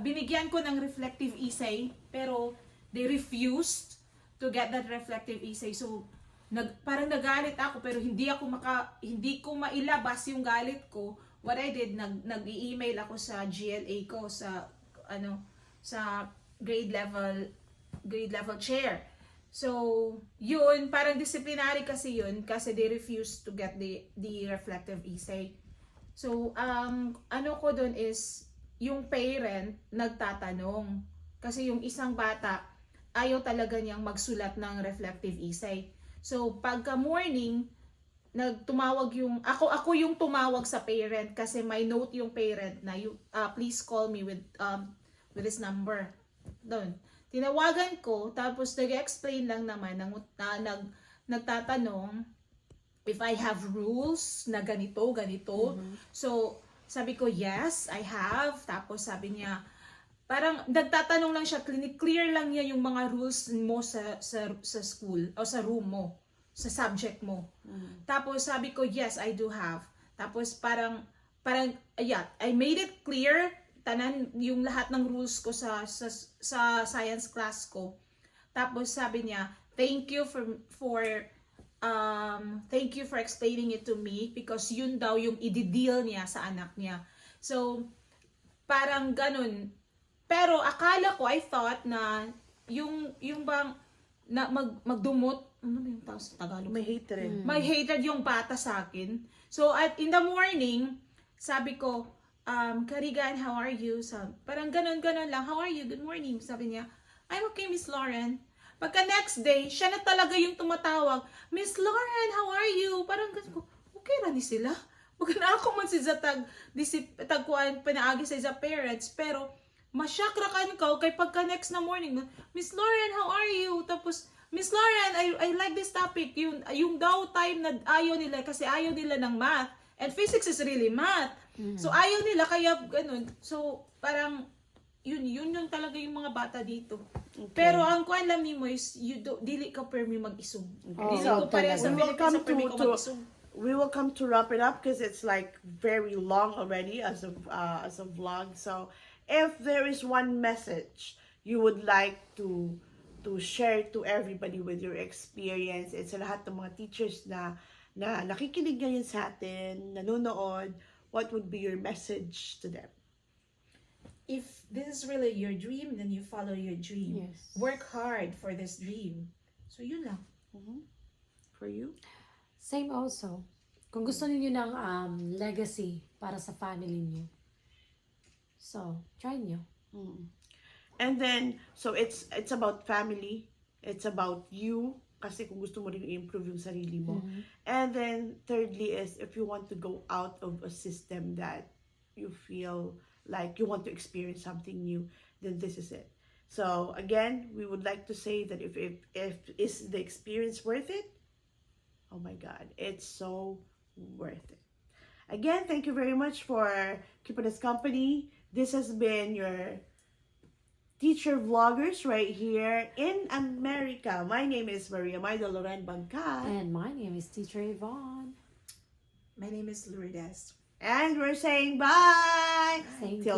binigyan ko ng reflective essay, pero they refused to get that reflective essay. So, parang nagalit ako, pero hindi ko mailabas yung galit ko. What I did, nag-email ako sa GLA ko, sa grade level chair. So, yun, parang disciplinary kasi yun, kasi they refused to get the reflective essay. So, ko dun is, yung parent nagtatanong. Kasi yung isang bata, ayaw talaga niyang magsulat ng reflective essay. So, pagka morning, ako yung tumawag sa parent kasi may note yung parent na please call me with this number. Doon. Tinawagan ko, tapos nag-explain lang naman, nagtatanong if I have rules na ganito. So, sabi ko, yes, I have. Tapos sabi niya, parang nagtatanong lang siya, clear lang niya yung mga rules mo sa school o sa room mo, sa subject mo. Tapos sabi ko, yes, I do have. Tapos parang I made it clear yung lahat ng rules ko sa science class ko. Tapos sabi niya, thank you for explaining it to me because yun daw yung i-deal niya sa anak niya. So, parang ganun. Pero akala ko, I thought na yung bang na magdumot, ano ba yung tawag sa Tagalog? May hatred. May hatred yung bata sa akin. So, in the morning, sabi ko, Karigan, how are you? Parang ganun lang, how are you? Good morning. Sabi niya, I'm okay, Miss Loren. Pagka next day, siya na talaga yung tumatawag, Miss Loren, how are you? Parang ganun ko, okay ra ni sila. Huwag na ako man si tagkuhan pinaagi sa parents, pero masyakrakan ko kay pagka next na morning, Miss Loren, how are you? Tapos, Miss Loren, I like this topic. Yung daw time na ayaw nila kasi ayaw nila ng math. And physics is really math. So, ayaw nila, kaya ganun. So, parang, yun yung talaga yung mga bata dito. Okay. Pero ang kuan lang nimo is, dili ka permi mag-isog. Dili ko pareha sa Philippines sa permi ko mag-isog. We will come to wrap it up because it's like very long already as a vlog. So, if there is one message you would like to share to everybody with your experience, and sa lahat ng mga teachers na nakikinig ngayon sa atin, nanonood, what would be your message to them? If this is really your dream, then you follow your dream. Yes. Work hard for this dream. So, yun lang. For you? Same also. Kung gusto niyo ng legacy para sa family niyo. So, try niyo. And then, so it's about family. It's about you. Kasi kung gusto mo rin i-improve yung sarili mo. And then, thirdly is, if you want to go out of a system that you feel like you want to experience something new, then this is it. So, again, we would like to say that if is the experience worth it? Oh my God, it's so worth it. Again, thank you very much for keeping us company. This has been your teacher vloggers right here in America. My name is Maria Maida Loren Bangka. And my name is Teacher Yvonne. My name is Lourdes. And we're saying bye. Thank Till